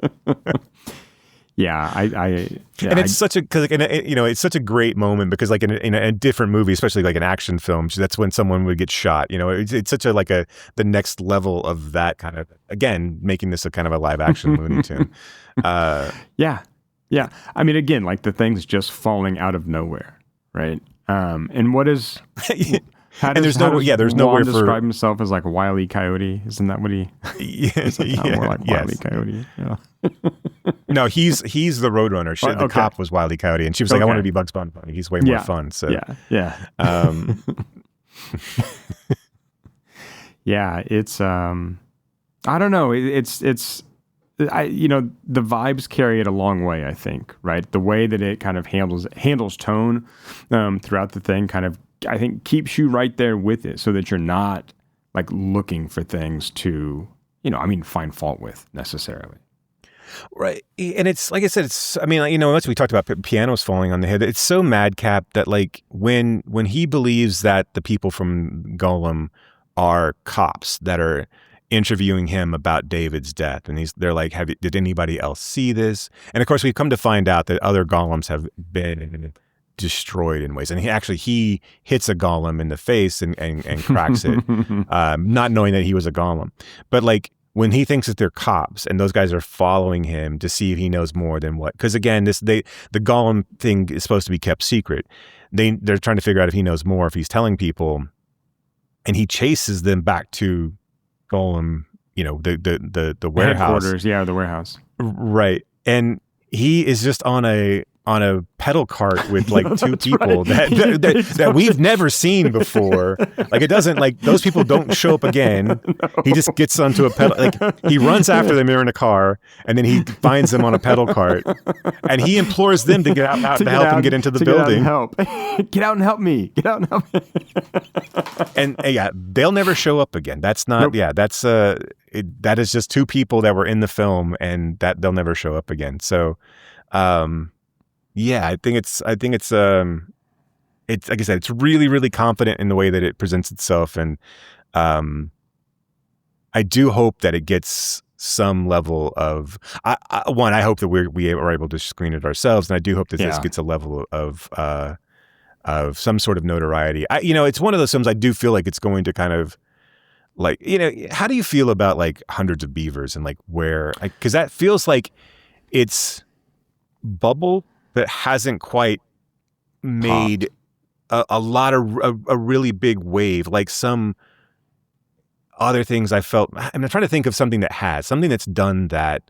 Yeah, and it's such a cause like, it's such a great moment because like in a different movie, especially like an action film, that's when someone would get shot. It's such a the next level of that kind of, again, making this a kind of a live action Looney Tune. Yeah. I mean, again, like the thing's just falling out of nowhere, right? And what is? There's nowhere for describe himself as like a Wile E. Coyote. Isn't that what he? More like Wile E. Coyote. Yeah. No, he's the Roadrunner. The cop was Wile E. Coyote, and she was like, "I want to be Bugs Bunny. He's way more fun." So yeah. Yeah, it's I don't know. The vibes carry it a long way, I think, right? The way that it kind of handles tone throughout the thing kind of, I think, keeps you right there with it so that you're not like looking for things to, find fault with necessarily. Right. And it's, like I said, once we talked about pianos falling on the head, it's so madcap that like when he believes that the people from Golem are cops that are interviewing him about David's death, and they're like, did anybody else see this? And of course, we've come to find out that other golems have been destroyed in ways. And he hits a golem in the face and cracks it, not knowing that he was a golem. But like when he thinks that they're cops and those guys are following him to see if he knows more than what, because again, the golem thing is supposed to be kept secret. They're trying to figure out if he knows more, if he's telling people, and he chases them back to Golem, the warehouse. Headquarters, the warehouse. Right. And he is just on a pedal cart with like two people that we've never seen before. Like it doesn't, like those people don't show up again. No. He just gets onto a pedal, like he runs after them in a car, and then he finds them on a pedal cart, and he implores them to get out to help him get into the building. Get out and help me. Get out and help me. And they'll never show up again. That's not. Nope. That's that is just two people that were in the film, and that they'll never show up again. So. I think it's like I said, it's really, really confident in the way that it presents itself. And I do hope that it gets some level of, I hope that we are able to screen it ourselves. And I do hope that this gets a level of some sort of notoriety. It's one of those films I do feel like it's going to kind of like, how do you feel about like Hundreds of Beavers and like where, because that feels like it's bubble that hasn't quite made a lot of a really big wave, like some other things I felt. I'm trying to think of something that's done that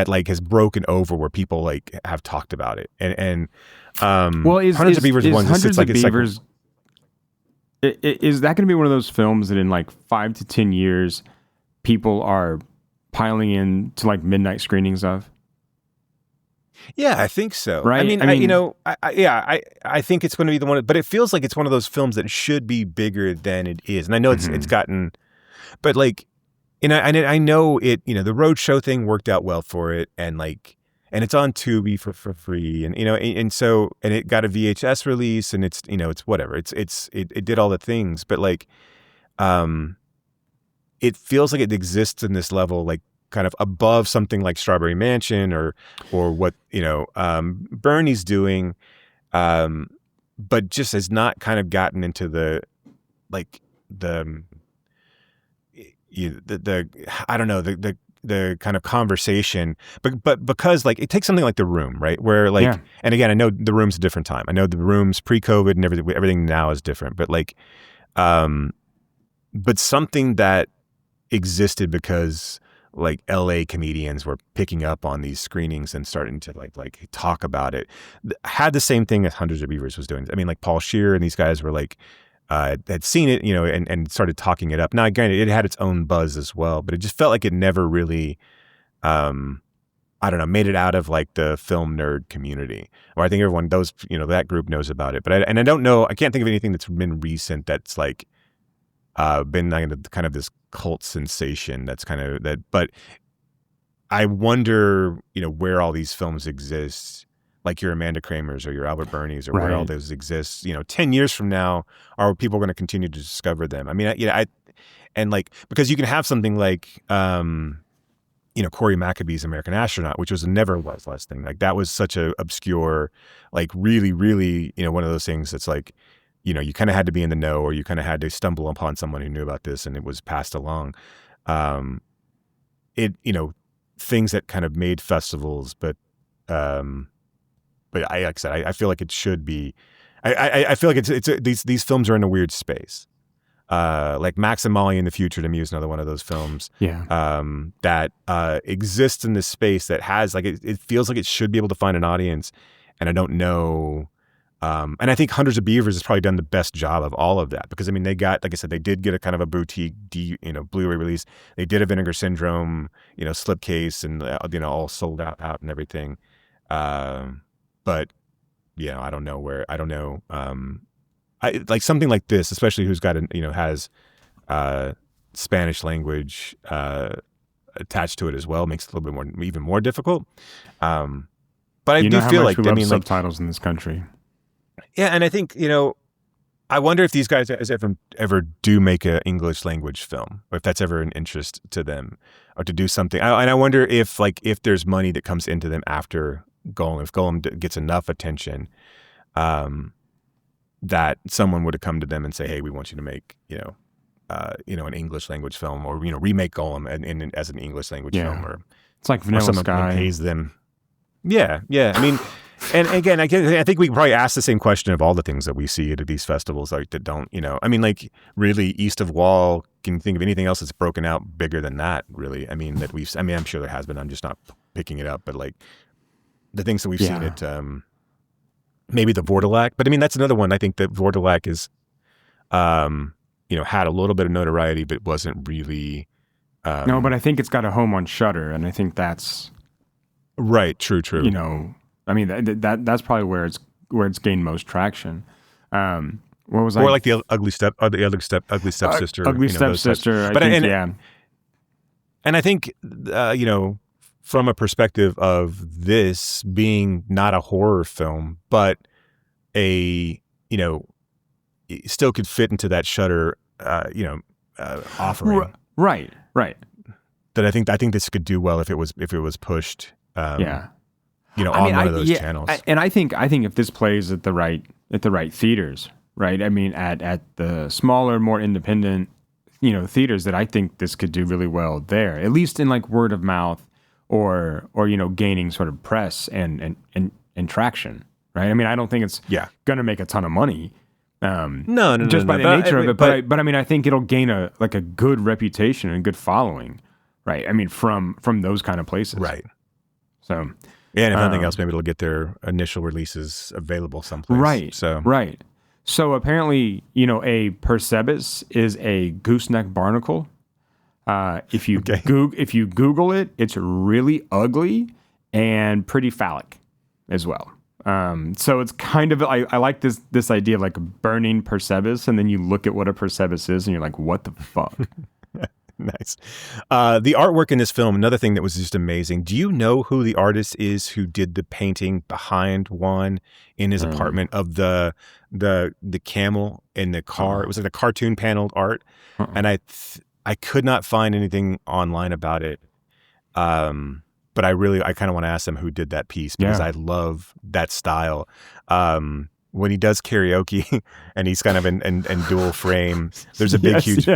like has broken over where people like have talked about it. And Hundreds of Beavers one. Hundreds of Beavers. Is that going to be one of those films that in like 5 to 10 years people are piling in to like midnight screenings of? Yeah, I think so. Right. I think it's going to be the one, but it feels like it's one of those films that should be bigger than it is. And I know it's gotten, but like, I know it, the Roadshow thing worked out well for it. And like, and it's on Tubi for free. And, and it got a VHS release and it's, it's whatever. It did all the things, but like, it feels like it exists in this level, like, kind of above something like Strawberry Mansion or what Bernie's doing, but just has not kind of gotten into the I don't know, the kind of conversation, but because like it takes something like The Room, right, where like and again I know The Room's a different time. I know The Room's pre-COVID and everything now is different, but like but something that existed because like LA comedians were picking up on these screenings and starting to like talk about it. Had the same thing as Hundreds of Beavers was doing. I mean, like Paul Scheer and these guys were like, had seen it, and started talking it up. Now, again, it had its own buzz as well, but it just felt like it never really, I don't know, made it out of like the film nerd community. Or I think everyone, that group knows about it. But I don't know, I can't think of anything that's been recent that's like, been kind of this cult sensation that's kind of that. But I wonder, where all these films exist, like your Amanda Kramers or your Albert Bernies, or where all those exist. 10 years from now, are people going to continue to discover them? I mean, and like, because you can have something like, Corey Maccabee's American Astronaut, which never was last thing. Like that was such a obscure, like really, really, one of those things that's like, you kind of had to be in the know, or you kind of had to stumble upon someone who knew about this and it was passed along. Things that kind of made festivals, but like I said, I feel like it should be. I feel like these films are in a weird space. Like Max and Molly in the Future to me is another one of those films. Yeah. That exists in this space that has like it feels like it should be able to find an audience, and I don't know. And I think Hundreds of Beavers has probably done the best job of all of that, because I mean they got, like I said, they did get a kind of a boutique Blu-ray release. They did a Vinegar Syndrome slipcase, and all sold out and everything. But I don't know. I like something like this, especially who's got has Spanish language attached to it as well, makes it a little bit even more difficult. But I do feel like, subtitles in this country. Yeah, and I think I wonder if these guys ever do make an English language film, or if that's ever an interest to them, or to do something. And I wonder if there's money that comes into them after Golem, if Golem gets enough attention, that someone would have come to them and say, "Hey, we want you to make an English language film, or remake Golem as an English language film, or it's like Vanilla Sky pays them." Yeah. I mean. And again, I think we can probably ask the same question of all the things that we see at these festivals, like that don't, I mean, like really East of Wall, can you think of anything else that's broken out bigger than that, really? I mean, I'm sure there has been, I'm just not picking it up, but like the things that we've seen at, maybe the Vortilac, but I mean, that's another one. I think that Vortilac is, had a little bit of notoriety, but wasn't really. No, but I think it's got a home on Shudder, and I think that's. Right. True. I mean that's probably where it's gained most traction. What was or like the ugly stepsister, ugly stepsister. And I think from a perspective of this being not a horror film, but it still could fit into that Shudder offering. Right. That I think this could do well if it was pushed. On one of those channels. And I think if this plays at the right theaters, right? I mean, at the smaller, more independent, theaters, that I think this could do really well there, at least in like word of mouth or gaining sort of press and traction, right? I mean, I don't think it's going to make a ton of money. No, just by the nature of it. But I mean, I think it'll gain a good reputation and good following, right? I mean, from those kind of places, right? So. Yeah, and if nothing else, maybe it'll get their initial releases available someplace. Right. So apparently, a Percebes is a gooseneck barnacle. If you Google it, it's really ugly and pretty phallic as well. So it's kind of I like this idea of like Burnin Percebes, and then you look at what a Percebes is, and you're like, what the fuck? Nice. The artwork in this film, another thing that was just amazing. Do you know who the artist is who did the painting behind Juan in his apartment of the camel in the car? It was like a cartoon paneled art, and I could not find anything online about it. But I kind of want to ask them who did that piece, because I love that style. When he does karaoke and he's kind of in dual frame, there's a big, huge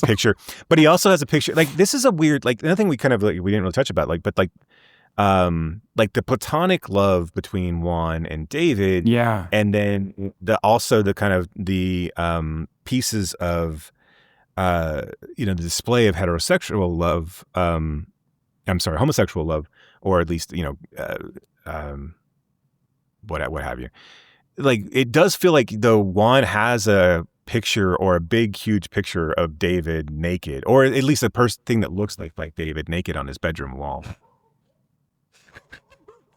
picture. But he also has a picture. Like, this is a weird, like, another thing we kind of, like, we didn't really touch about, like, but like the platonic love between Juan and David. Yeah. And then the pieces of, the display of heterosexual love, homosexual love, or at least, what have you. Like, it does feel like though Juan has a picture, or a big, huge picture of David naked, or at least a thing that looks like David naked on his bedroom wall.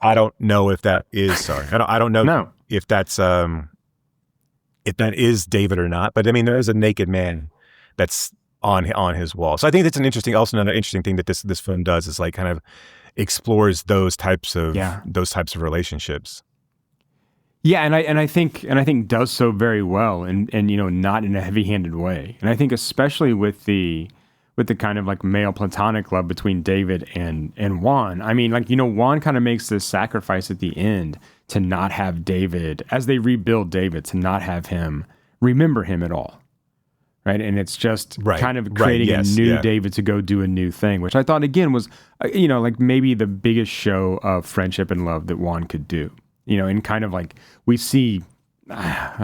I don't know if that is, I don't know if that's, if that is David or not, but I mean, there is a naked man that's on his wall. So I think that's another interesting thing that this film does, is like kind of explores those types of relationships. Yeah, and I think does so very well, and not in a heavy-handed way. And I think especially with the kind of like male platonic love between David and Juan. I mean, like, Juan kind of makes this sacrifice at the end to not have David, as they rebuild David, to not have him remember him at all. Right. And it's just kind of creating a new David to go do a new thing, which I thought, again, was, like maybe the biggest show of friendship and love that Juan could do. And kind of like we see,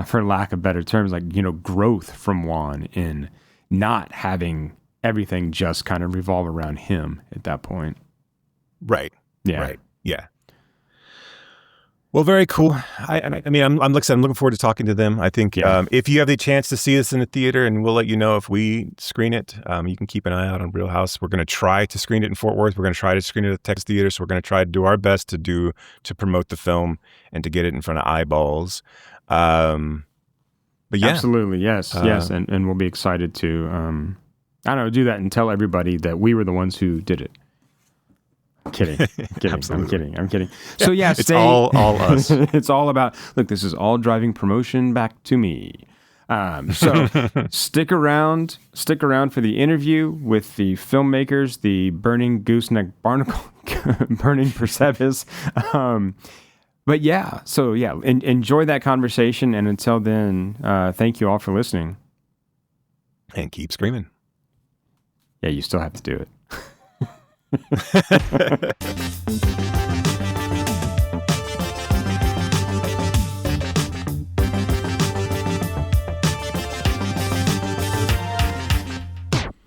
for lack of better terms, like, growth from Juan in not having everything just kind of revolve around him at that point. Right. Yeah. Right. Yeah. Well, very cool. I'm looking forward to talking to them. I think if you have the chance to see this in the theater, and we'll let you know if we screen it, you can keep an eye out on Real House. We're going to try to screen it in Fort Worth. We're going to try to screen it at the Texas Theater. So we're going to try to do our best to promote the film and to get it in front of eyeballs. But yeah, absolutely, yes, and we'll be excited to do that and tell everybody that we were the ones who did it. Kidding. I'm kidding. So yeah, it's all us. It's all about, look, this is all driving promotion back to me. So stick around for the interview with the filmmakers, the Burning Gooseneck Barnacle, Burnin Percebes. But yeah, so yeah, enjoy that conversation. And until then, thank you all for listening. And keep screaming. Yeah, you still have to do it.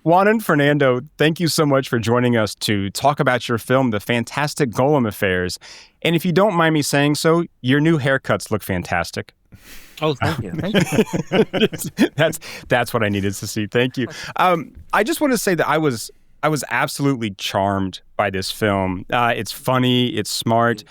Juan and Fernando, thank you so much for joining us to talk about your film, The Fantastic Golem Affairs. And if you don't mind me saying so, your new haircuts look fantastic. Oh, thank you. Thank you. That's what I needed to see. Thank you. I just want to say that I was absolutely charmed by this film. It's funny, it's smart,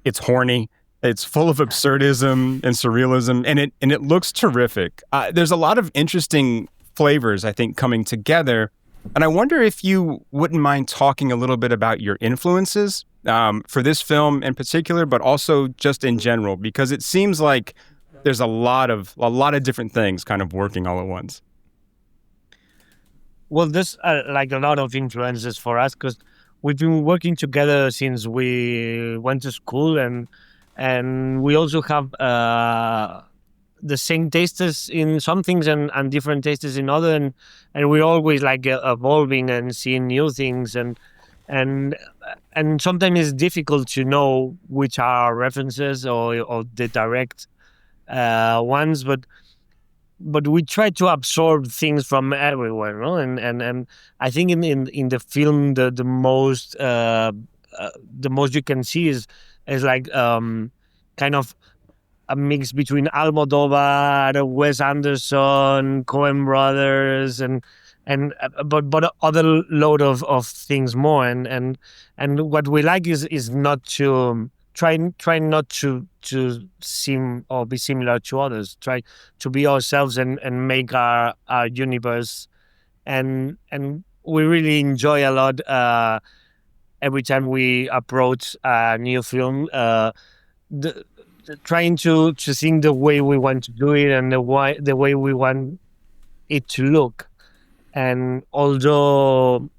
it's horny, it's full of absurdism and surrealism, and it looks terrific. There's a lot of interesting flavors, I think, coming together, and I wonder if you wouldn't mind talking a little bit about your influences for this film in particular, but also just in general, because it seems like there's a lot of different things kind of working all at once. Well, there's like a lot of influences for us, because we've been working together since we went to school, and we also have the same tastes in some things and different tastes in other, and we're always like evolving and seeing new things, and sometimes it's difficult to know which are references or the direct ones, but we try to absorb things from everywhere, no? And I think in the film the most you can see is like kind of a mix between Almodovar, Wes Anderson, Coen Brothers, but other load of things more, and what we like is not to try not to seem or be similar to others. Try to be ourselves and make our universe, and we really enjoy a lot every time we approach a new film. Trying to think the way we want to do it and the way we want it to look, and although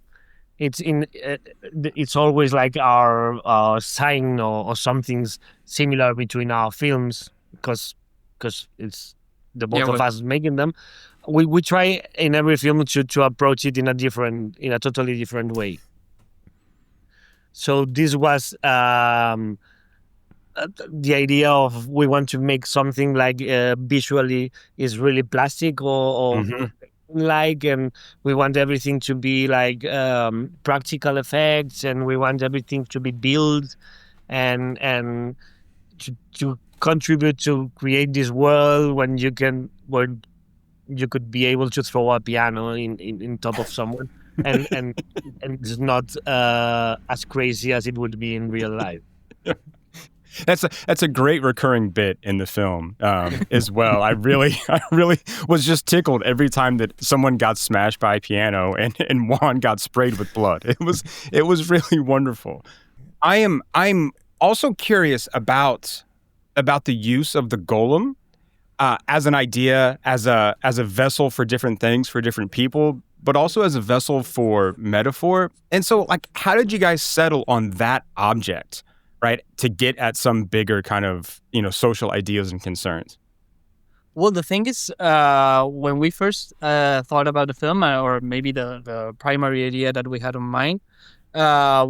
it's always like our sign or something's similar between our films, because it's the both of us making them. We try in every film to approach it in a totally different way. So this was the idea of, we want to make something like visually is really plastic or like, and we want everything to be like practical effects, and we want everything to be built and to contribute to create this world where you could be able to throw a piano in top of someone, and it's not as crazy as it would be in real life. That's a great recurring bit in the film as well. I really was just tickled every time that someone got smashed by a piano and Juan got sprayed with blood. It was really wonderful. I'm also curious about the use of the golem as an idea, as a vessel for different things for different people, but also as a vessel for metaphor. And so, like, how did you guys settle on that object? Right, to get at some bigger kind of, social ideas and concerns? Well, the thing is, when we first thought about the film, or maybe the primary idea that we had in mind,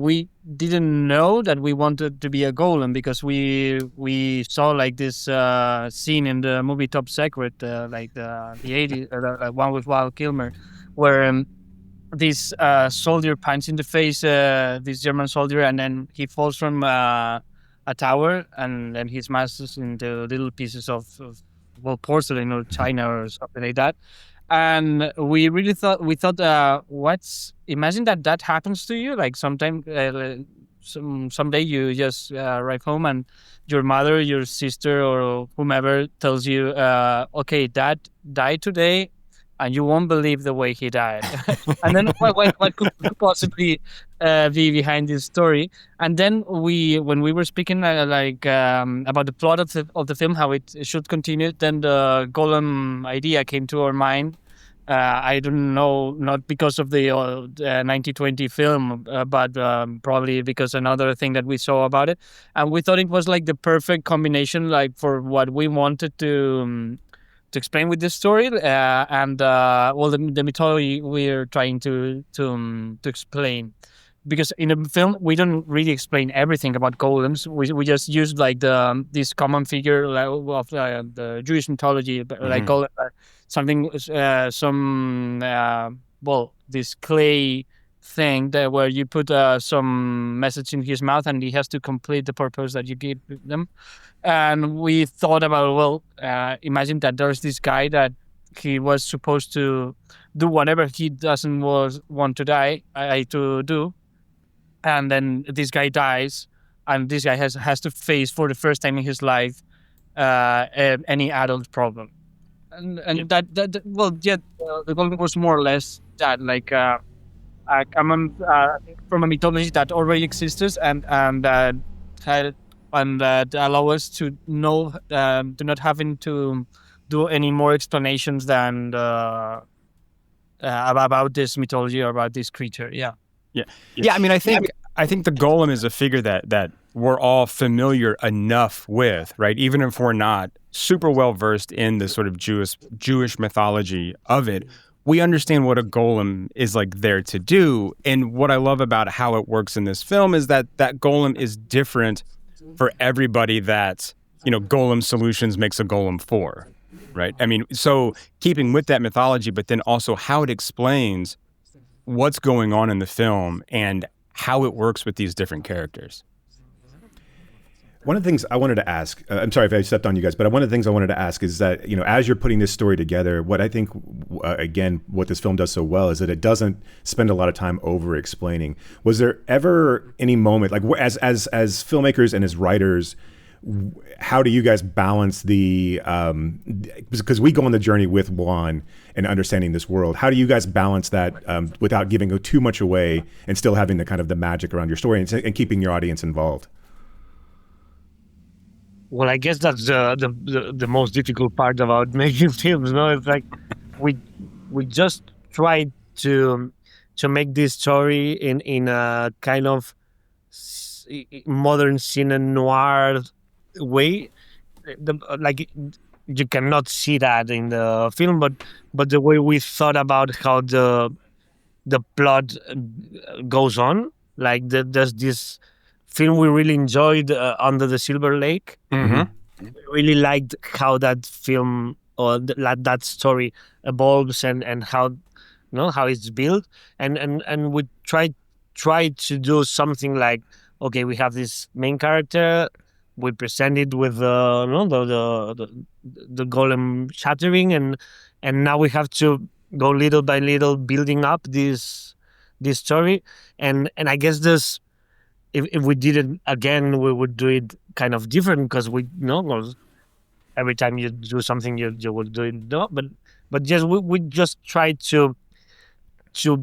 we didn't know that we wanted to be a golem, because we saw like this scene in the movie Top Secret, like the 80s, one with Val Kilmer, where this soldier punches in the face this German soldier, and then he falls from a tower, and then he smashes into little pieces of porcelain or china or something like that. And we really thought, imagine that happens to you, like sometime someday you just arrive home and your mother, your sister, or whomever tells you, okay, Dad died today, and you won't believe the way he died. And then what could possibly be behind this story? And then when we were speaking about the plot of the film, how it should continue, then the golem idea came to our mind. I don't know, not because of the 1920 film, but probably because another thing that we saw about it. And we thought it was like the perfect combination, like for what we wanted to explain with this story, the mythology we're trying to explain, because in a film we don't really explain everything about golems. We just use like this common figure of the Jewish mythology, like golem, this clay thing where you put some message in his mouth and he has to complete the purpose that you give them. And we thought about, imagine that there's this guy that he was supposed to do whatever he doesn't want to do, and then this guy dies, and this guy has to face for the first time in his life any adult problem, and the golem was more or less that, like from a mythology that already exists and that allow us to know, to not having to do any more explanations than about this mythology or about this creature. Yeah. I mean, I think the golem is a figure that we're all familiar enough with, right? Even if we're not super well versed in the sort of Jewish mythology of it, we understand what a golem is like there to do. And what I love about how it works in this film is that golem is different for everybody that, Golem Solutions makes a golem for, right? I mean, so keeping with that mythology, but then also how it explains what's going on in the film and how it works with these different characters. One of the things I wanted to ask, I'm sorry if I stepped on you guys, but one of the things I wanted to ask is that, as you're putting this story together, what I think, again, what this film does so well is that it doesn't spend a lot of time over explaining. Was there ever any moment, like as filmmakers and as writers, how do you guys balance because we go on the journey with Juan and understanding this world. How do you guys balance that without giving too much away and still having the kind of the magic around your story and keeping your audience involved? Well, I guess that's the most difficult part about making films. No, it's like we just try to make this story in a kind of modern cine noir way. You cannot see that in the film, but the way we thought about how the plot goes on, like there's this film we really enjoyed, Under the Silver Lake. Mm-hmm. We really liked how that film or that story evolves and how how it's built, and we try to do something like, okay, we have this main character, we present it with the golem shattering, and now we have to go little by little building up this story, and I guess this, if we did it again, we would do it kind of different, because we well, every time you do something, you will do it, but just we just try to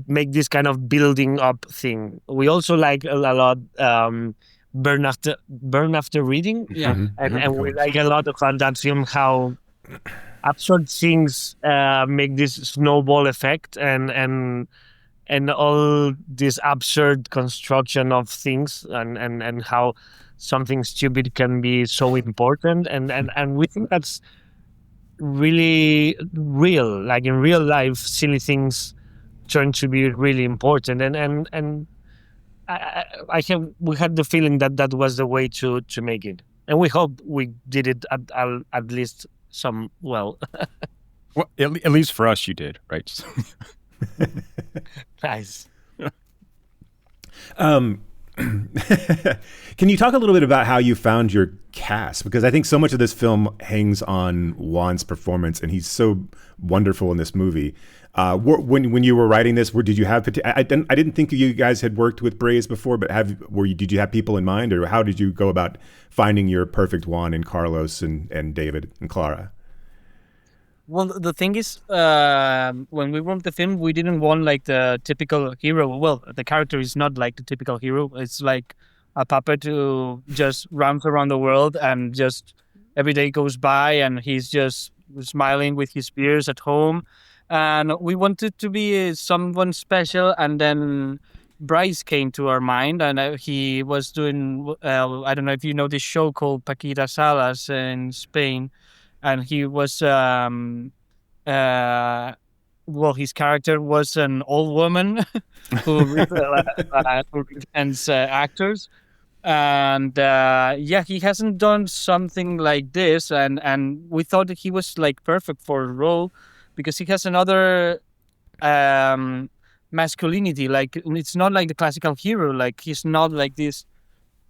make this kind of building up thing. We also like a lot burn after reading. Yeah. And we like a lot of that film, how absurd things make this snowball effect, and all this absurd construction of things, and how something stupid can be so important, and we think that's really real. Like in real life, silly things turn to be really important, and we had the feeling that was the way to make it, and we hope we did it at least some well. Well, at least for us, you did, right? Nice. Can you talk a little bit about how you found your cast? Because I think so much of this film hangs on Juan's performance, and he's so wonderful in this movie. When you were writing this, did you have? I didn't think you guys had worked with Braze before, but did you have people in mind, or how did you go about finding your perfect Juan and Carlos and David and Clara? Well, the thing is, when we wrote the film, we didn't want like the typical hero. Well, the character is not like the typical hero. It's like a puppet who just runs around the world, and just every day goes by and he's just smiling with his peers at home. And we wanted to be someone special. And then Bryce came to our mind, and he was doing, I don't know if you know this show called Paquita Salas in Spain. And he was, his character was an old woman who represents actors. And he hasn't done something like this. And we thought that he was like perfect for the role, because he has another masculinity. Like, it's not like the classical hero. Like, he's not like this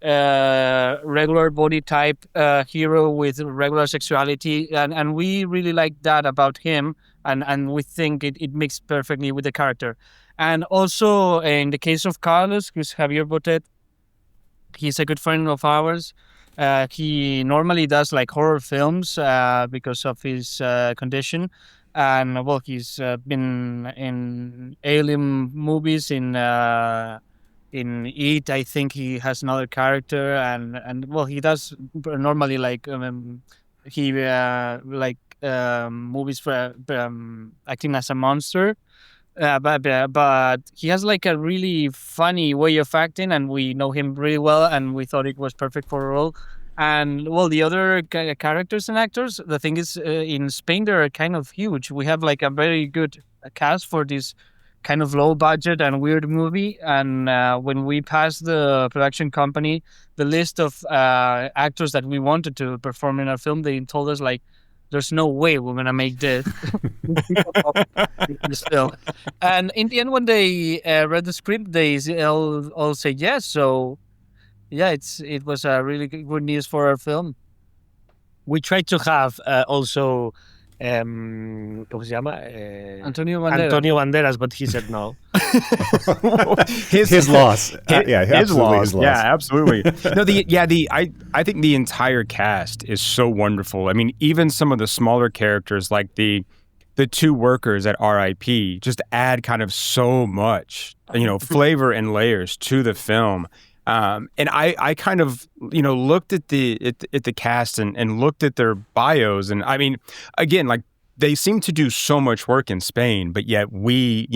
regular body type hero with regular sexuality, and we really like that about him, and we think it mixes perfectly with the character. And also in the case of Carlos, who's Javier Botet, he's a good friend of ours. He normally does like horror films because of his condition, and well, he's been in alien movies, in It, I think he has another character, and well, he does normally like movies for acting as a monster, but he has like a really funny way of acting, and we know him really well, and we thought it was perfect for a role. And well, the other characters and actors, the thing is, in Spain they're kind of huge. We have like a very good cast for this kind of low budget and weird movie. And when we passed the production company the list of actors that we wanted to perform in our film, they told us like, there's no way we're gonna make this film. And in the end, when they read the script, they all say yes. So yeah, it was a really good news for our film. We tried to have also ¿cómo se llama? Antonio Banderas. Antonio Banderas, but he said no. His loss. His loss. His loss. Yeah, absolutely. No, I think the entire cast is so wonderful. I mean, even some of the smaller characters, like the two workers at RIP, just add kind of so much, flavor and layers to the film. And I kind of, looked at the cast and looked at their bios. And I mean, again, like, they seem to do so much work in Spain, but yet we,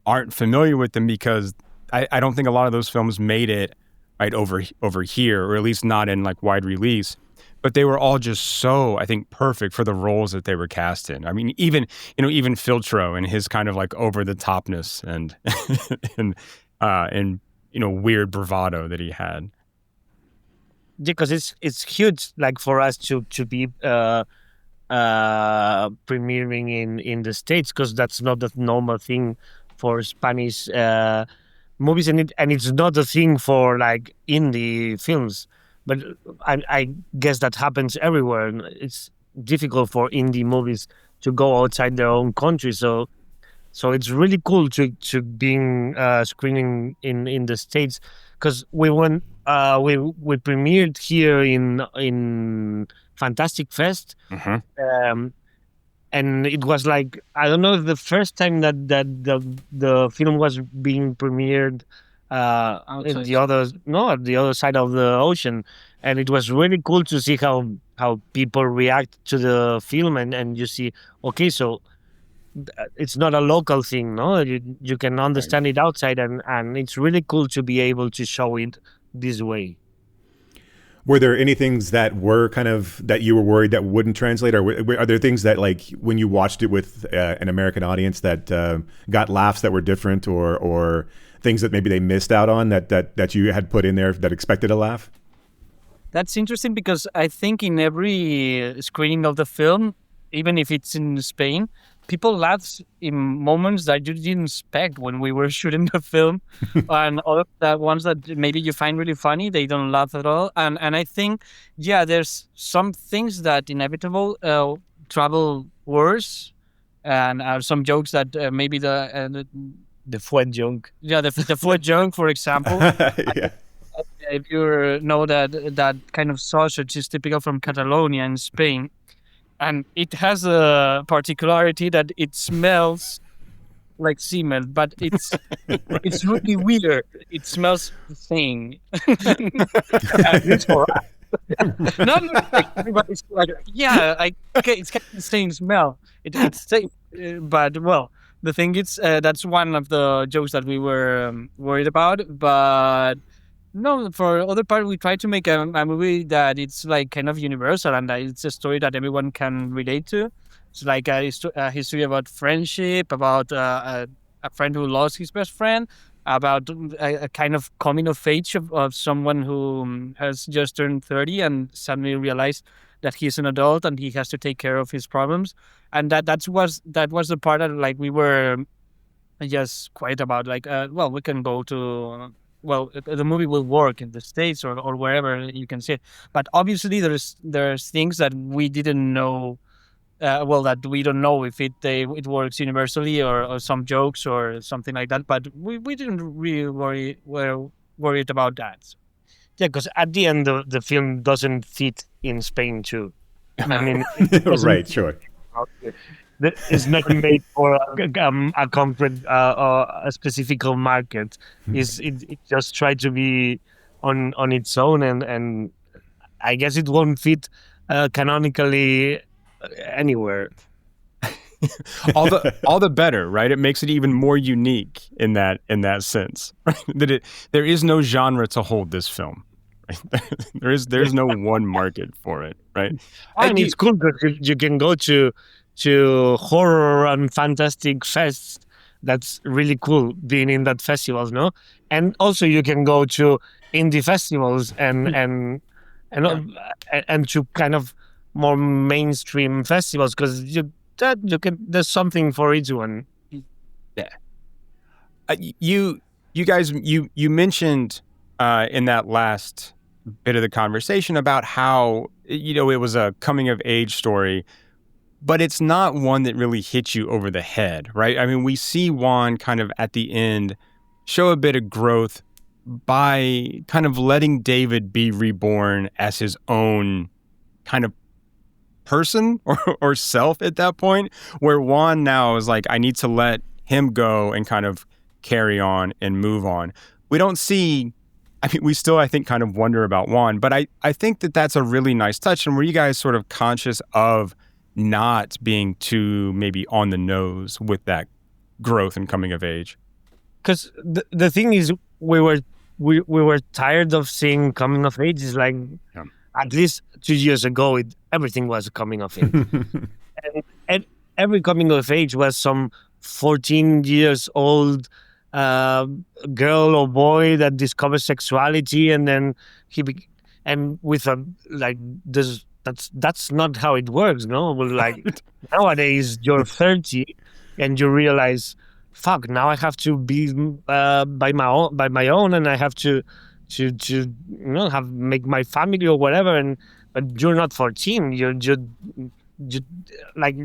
aren't familiar with them, because I don't think a lot of those films made it right over here, or at least not in like wide release. But they were all just so, I think, perfect for the roles that they were cast in. I mean, even Filtro and his kind of like over the topness and weird bravado that he had. Yeah, because it's huge, like, for us to be premiering in the States, because that's not the normal thing for Spanish movies, and it's not a thing for like indie films. But I guess that happens everywhere. It's difficult for indie movies to go outside their own country. So it's really cool to being screening in the States, because we premiered here in Fantastic Fest. And it was like, I don't know, the first time that the film was being premiered at the other side of the ocean, and it was really cool to see how people react to the film, and you see, okay, so it's not a local thing, no, you can understand it outside, and it's really cool to be able to show it this way. Were there any things that were kind of that you were worried that wouldn't translate, or are there things that, like, when you watched it with an American audience that got laughs that were different, or things that maybe they missed out on that you had put in there that expected a laugh? That's interesting, because I think in every screening of the film, even if it's in Spain, people laugh in moments that you didn't expect when we were shooting the film, and all of the ones that maybe you find really funny, they don't laugh at all. And I think, there's some things that inevitable travel worse, and some jokes that maybe the foot joke. Yeah, the foot joke, for example. Yeah. If you know that kind of sausage is typical from Catalonia in Spain. And it has a particularity that it smells like semen, but it's really weird. It smells the same. It's all right. Not like everybody's like, okay, it's kind of the same smell. It's same, but well, the thing is, that's one of the jokes that we were worried about, but. No, for other part, we try to make a movie that it's like kind of universal, and that it's a story that everyone can relate to. It's like a history about friendship, about a friend who lost his best friend, about a kind of coming of age of someone who has just turned 30 and suddenly realized that he's an adult and he has to take care of his problems. And that was the part that, like, we were just quiet about. Like, we can go to. Well, the movie will work in the States or wherever you can see it. But obviously, there's things that we didn't know. That we don't know if it works universally, or some jokes or something like that. But we didn't really worried about that. Yeah, because at the end, the film doesn't fit in Spain too. I mean, right, sure. It's not made for a concrete or a specific market. It just tried to be on its own, and I guess it won't fit canonically anywhere. all the better, right? It makes it even more unique in that sense. Right? That there is no genre to hold this film. Right? There's no one market for it, right? And it's cool because you can go to horror and fantastic fests. That's really cool being in that festivals, no? And also you can go to indie festivals and to kind of more mainstream festivals, because there's something for each one. Yeah. You guys mentioned in that last bit of the conversation about how it was a coming of age story. But it's not one that really hits you over the head, right? I mean, we see Juan kind of at the end show a bit of growth by kind of letting David be reborn as his own kind of person or self at that point, where Juan now is like, I need to let him go and kind of carry on and move on. We don't see, I mean, we still, I think, kind of wonder about Juan, but I think that that's a really nice touch. And were you guys sort of conscious of not being too maybe on the nose with that growth and coming of age? Because the thing is, we were tired of seeing coming of age. Is like, at least 2 years ago, everything was coming of age, and every coming of age was some 14 years old girl or boy that discovers sexuality, and then and with this that's not how it works, no? Well, like nowadays you're 30 and you realize, fuck, now I have to be by my own, and I have to have make my family or whatever. But you're not 14. You're like,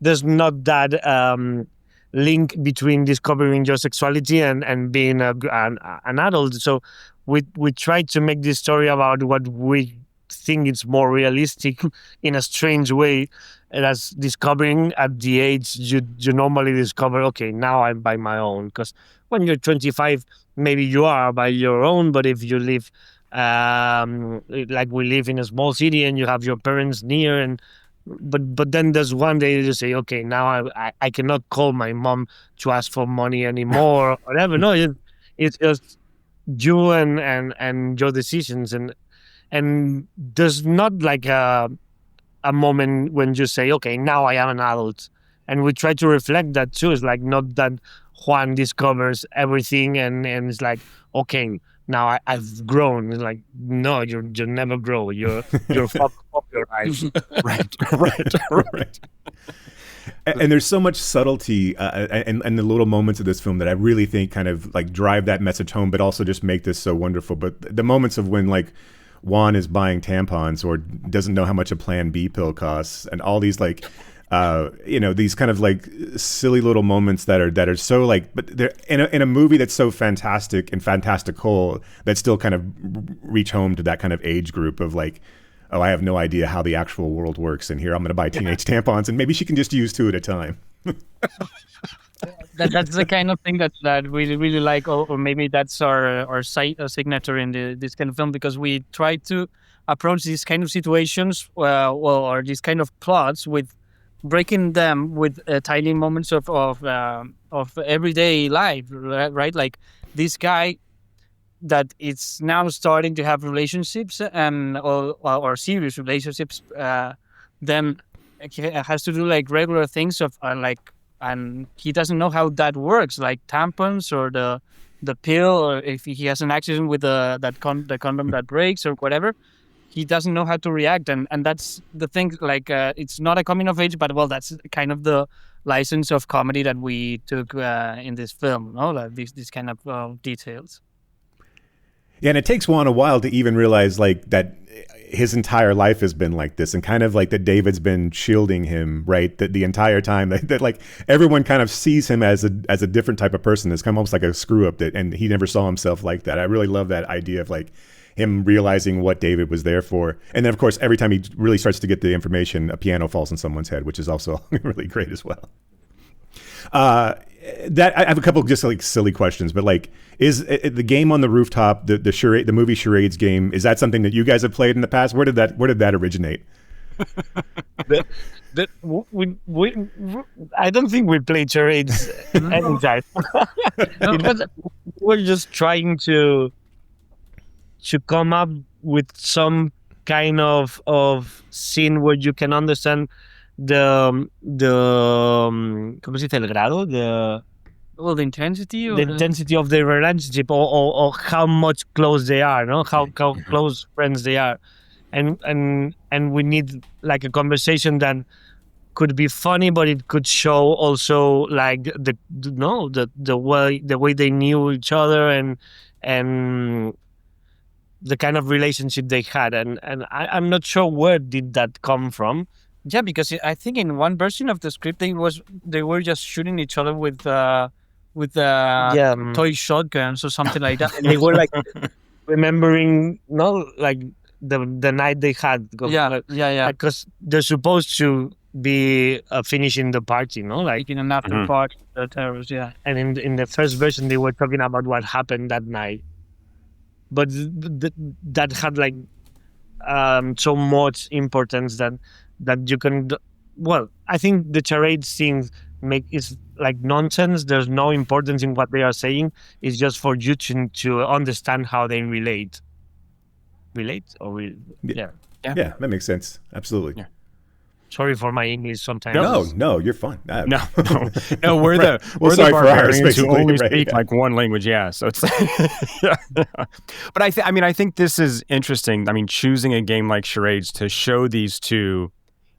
there's not that link between discovering your sexuality and being an adult. So we try to make this story about what we think it's more realistic in a strange way, and as discovering at the age you normally discover, okay, now I'm by my own. Because when you're 25, maybe you are by your own, but if you live like we live in a small city and you have your parents near, and but then there's one day you say, okay, now I cannot call my mom to ask for money anymore or whatever. No, it's just you and your decisions, and there's not like a moment when you say, okay, now I am an adult. And we try to reflect that too. It's like not that Juan discovers everything and it's like, okay, now I've grown. It's like, no, you never grow. You're fucked up your eyes. Right. And there's so much subtlety and the little moments of this film that I really think kind of like drive that message home, but also just make this so wonderful. But the moments of when like Juan is buying tampons or doesn't know how much a Plan B pill costs, and all these like these kind of like silly little moments that are so like, but they're in a movie that's so fantastic and fantastical that still kind of reach home to that kind of age group of like, oh, I have no idea how the actual world works, and here I'm going to buy teenage tampons, and maybe she can just use 2 at a time. That's the kind of thing that we really like, or maybe that's our signature in this kind of film, because we try to approach these kind of situations, or these kind of plots with breaking them with tiny moments of everyday life, right? Like this guy that it's now starting to have relationships or serious relationships, then he has to do like regular things of and he doesn't know how that works, like tampons or the pill, or if he has an accident with the condom that breaks or whatever, he doesn't know how to react, and that's the thing. Like it's not a coming of age, but well, that's kind of the license of comedy that we took in this film, no? Like these kind of details. Yeah, and it takes Juan a while to even realize like that his entire life has been like this, and kind of like that David's been shielding him, right? That the entire time that like everyone kind of sees him as a different type of person. It's kind of almost like a screw up, and he never saw himself like that. I really love that idea of like him realizing what David was there for. And then of course, every time he really starts to get the information, a piano falls on someone's head, which is also really great as well. That I have a couple of just like silly questions, but like, is the game on the rooftop, the movie charades game, is that something that you guys have played in the past? Where did that originate? I don't think we played charades anytime. We're just trying to come up with some kind of scene where you can understand the ¿cómo se dice? El grado, the intensity, the intensity of their relationship, or how much close they are, no? How close friends they are, and we need like a conversation that could be funny, but it could show also like the way they knew each other and the kind of relationship they had, and I'm not sure where did that come from. Yeah, because I think in one version of the script they were just shooting each other with toy shotguns or something like that. And they were like remembering, like the night they had. Yeah. Because they're supposed to be finishing the party, like in an after party, the terrorists. Yeah. And in the first version, they were talking about what happened that night, but that had like so much importance that you can. Well, I think the charade thing is like nonsense. There's no importance in what they are saying. It's just for you to understand how they relate. Yeah. Yeah, that makes sense. Absolutely. Sorry for my English sometimes. No, you're fine. No, we're the Right. we're the sorry for ours, barbarians who basically, only right, speak yeah. like one language. Yeah, so it's. But I think this is interesting. I mean, choosing a game like charades to show these two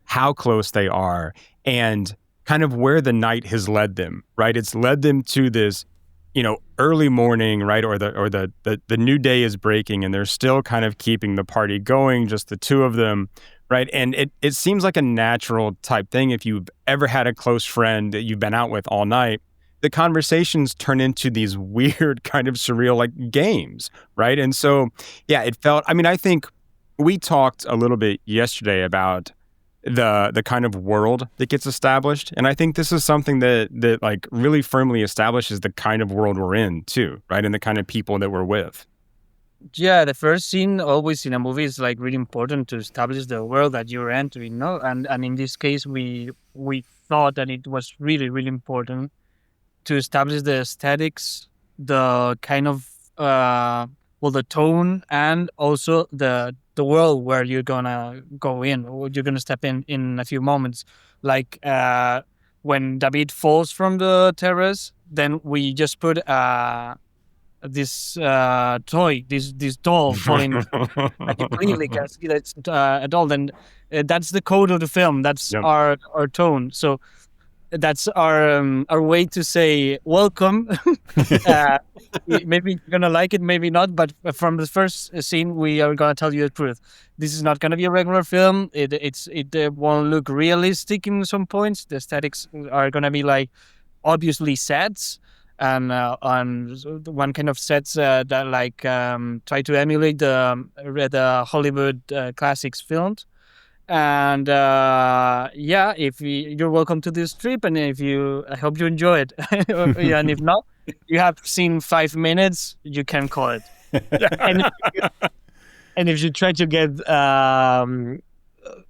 how close they are and kind of where the night has led them. Right, it's led them to this, early morning, right, or the new day is breaking, and they're still kind of keeping the party going, just the two of them. Right. And it seems like a natural type thing. If you've ever had a close friend that you've been out with all night, the conversations turn into these weird kind of surreal like games. Right. And so, yeah, it felt, I think we talked a little bit yesterday about the kind of world that gets established. And I think this is something that like really firmly establishes the kind of world we're in too. Right. And the kind of people that we're with. Yeah, the first scene always in a movie is like really important to establish the world that you're entering, no? And in this case, we thought that it was really, really important to establish the aesthetics, the kind of the tone, and also the world where you're gonna go in, or you're gonna step in a few moments. Like when David falls from the terrace, then we just put this toy, this doll falling. Like you clearly can see that it's a doll. Then that's the code of the film. That's our tone. So that's our way to say welcome. Maybe you're gonna like it, maybe not. But from the first scene, we are gonna tell you the truth. This is not gonna be a regular film. It won't look realistic in some points. The aesthetics are gonna be like obviously sets. And on one kind of sets that like try to emulate the Hollywood classics films. And you're welcome to this trip, and I hope you enjoy it. And if not, you have seen 5 minutes, you can call it. And if you try to get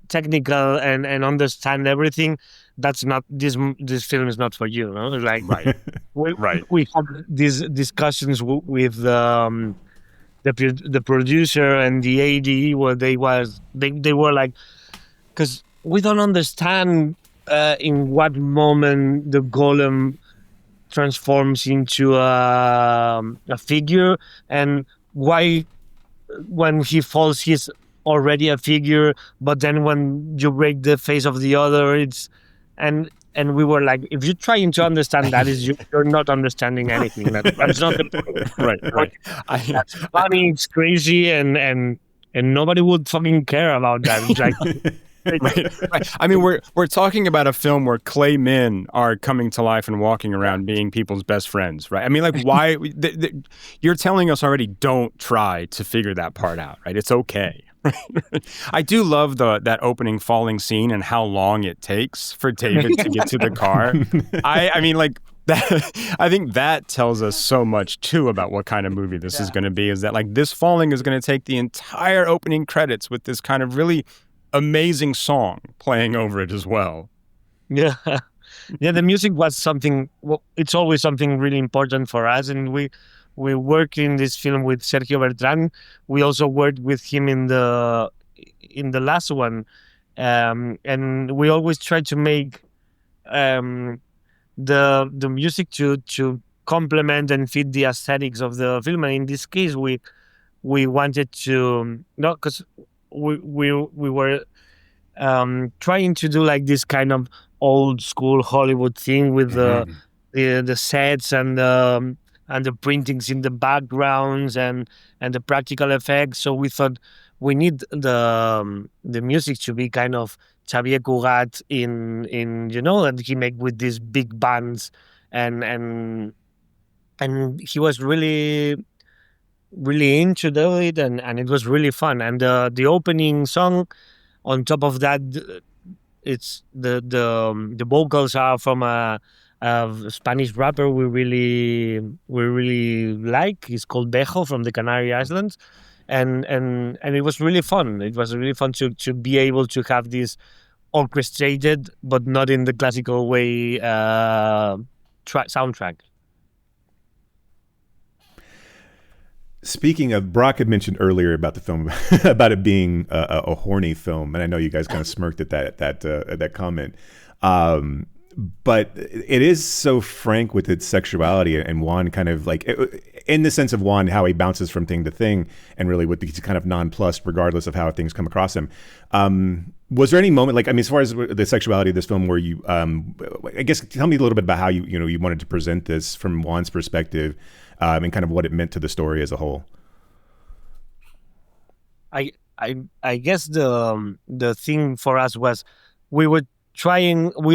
technical and understand everything, that's not this film is not for you, no? Like we had these discussions with the producer and the AD where they were like, because we don't understand in what moment the golem transforms into a figure, and why when he falls he's already a figure, but then when you break the face of the other, it's and we were like, if you're trying to understand that, you're not understanding anything. That's not the point. Right. That's funny, it's crazy, and nobody would fucking care about that. It's like right. I mean, we're talking about a film where clay men are coming to life and walking around being people's best friends, right? I mean, like, why you're telling us already? Don't try to figure that part out, right? It's okay. I do love that opening falling scene and how long it takes for David to get to the car. I mean, like that. I think that tells us so much too about what kind of movie this is going to be. Is that like this falling is going to take the entire opening credits with this kind of really amazing song playing over it as well. Yeah. The music was something. Well, it's always something really important for us, and we worked in this film with Sergio Bertran. We also worked with him in the last one, and we always try to make the music to complement and fit the aesthetics of the film. And in this case, we wanted to because we were trying to do like this kind of old school Hollywood thing with the sets and the printings in the backgrounds and the practical effects. So we thought we need the music to be kind of Xavier Cugat in that he make with these big bands and he was really really into it and it was really fun. And the opening song, on top of that, it's the vocals are from a Spanish rapper we really like. He's called Bejo from the Canary Islands, and it was really fun. It was really fun to be able to have this orchestrated, but not in the classical way soundtrack. Speaking of, Brock had mentioned earlier about the film, about it being a horny film, and I know you guys kind of smirked at that comment. But it is so frank with its sexuality, and Juan kind of like, in the sense of Juan, how he bounces from thing to thing, and really with these kind of nonplussed, regardless of how things come across him. Was there any moment, like, I mean, as far as the sexuality of this film, where you, I guess, tell me a little bit about how you wanted to present this from Juan's perspective, and kind of what it meant to the story as a whole. I guess the thing for us was we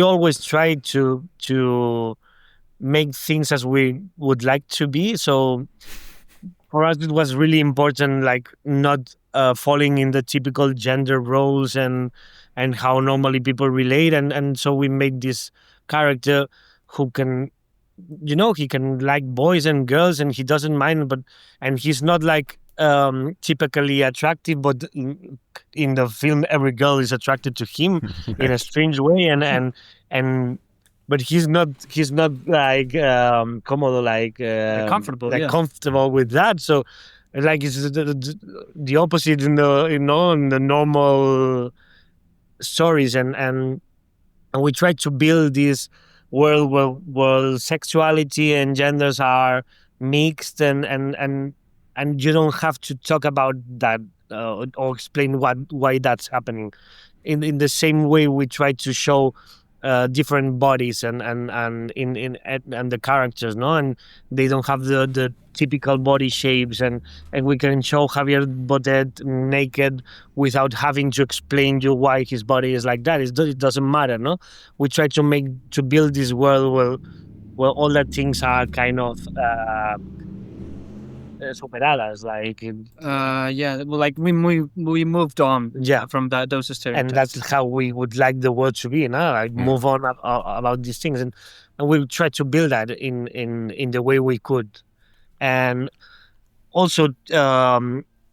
always tried to make things as we would like to be. So for us, it was really important, like, not falling in the typical gender roles and how normally people relate. And so we made this character who can, he can like boys and girls, and he doesn't mind, and he's not like typically attractive, but in the film every girl is attracted to him in a strange way, but he's not like comfortable, comfortable with that. So like it's the opposite in the normal stories, and we try to build this world where sexuality and genders are mixed, and you don't have to talk about that or explain why that's happening. In the same way, we try to show different bodies and the characters, no, and they don't have the typical body shapes, and we can show Javier Botet naked without having to explain you why his body is like that. It doesn't matter, no. We try to build this world where all the things are kind of superadas, like like we moved on from those stereotypes, and that's how we would like the world to be, like move on about these things, and we'll try to build that in the way we could. And also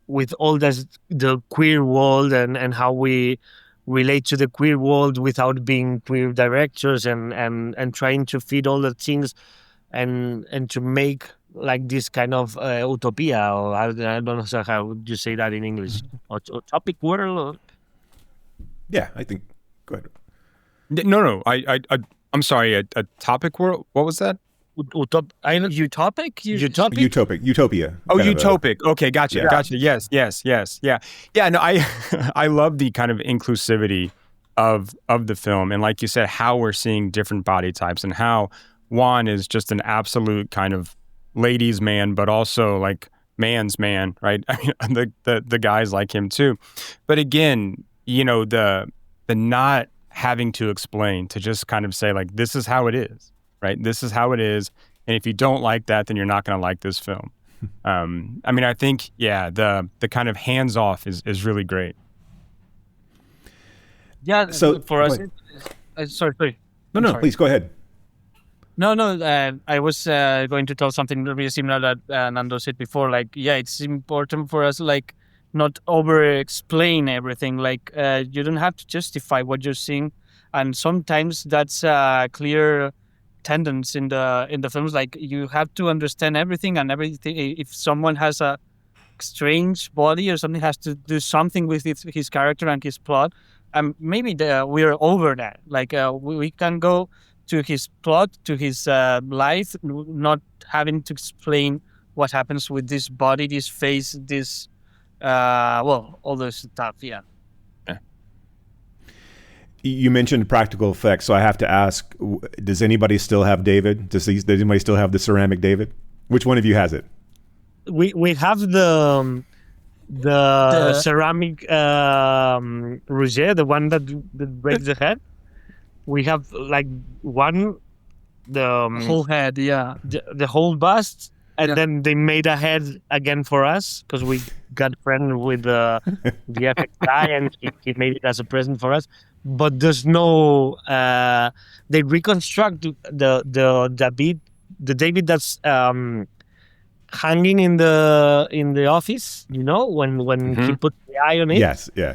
with all the queer world and how we relate to the queer world without being queer directors, and trying to feed all the things and to make like this kind of utopia, or I don't know how would you say that in English, or utopic world. Or... Yeah, I think. Go ahead. No. I'm sorry. A topic world. What was that? Utopic. Utopia. Oh, utopic. Okay, gotcha. Yes. Yeah. No, I love the kind of inclusivity of the film, and like you said, how we're seeing different body types, and how Juan is just an absolute kind of ladies' man, but also like man's man, right? I mean, the guys like him too. But again, the not having to explain, to just kind of say like, this is how it is, right? This is how it is, and if you don't like that, then you're not going to like this film. I mean, I think the kind of hands off is really great. Yeah. So for us, sorry. No, please go ahead. No. I was going to tell something really similar that Nando said before. Like, it's important for us, like, not over-explain everything. Like, you don't have to justify what you're seeing, and sometimes that's a clear tendency in the films. Like, you have to understand everything and everything. If someone has a strange body or something, has to do something with his character and his plot, maybe we're over that. Like, we can go to his plot, to his life, not having to explain what happens with this body, this face, this, all this stuff, yeah. You mentioned practical effects, so I have to ask, does anybody still have David? Does anybody still have the ceramic David? Which one of you has it? We have the ceramic Roger, the one that breaks the head. We have like one, the whole head, the whole bust, and then they made a head again for us because we got friendly with the FX guy, and he made it as a present for us. But there's no. They reconstruct the David that's hanging in the office. When he put the eye on it. Yes. Yeah.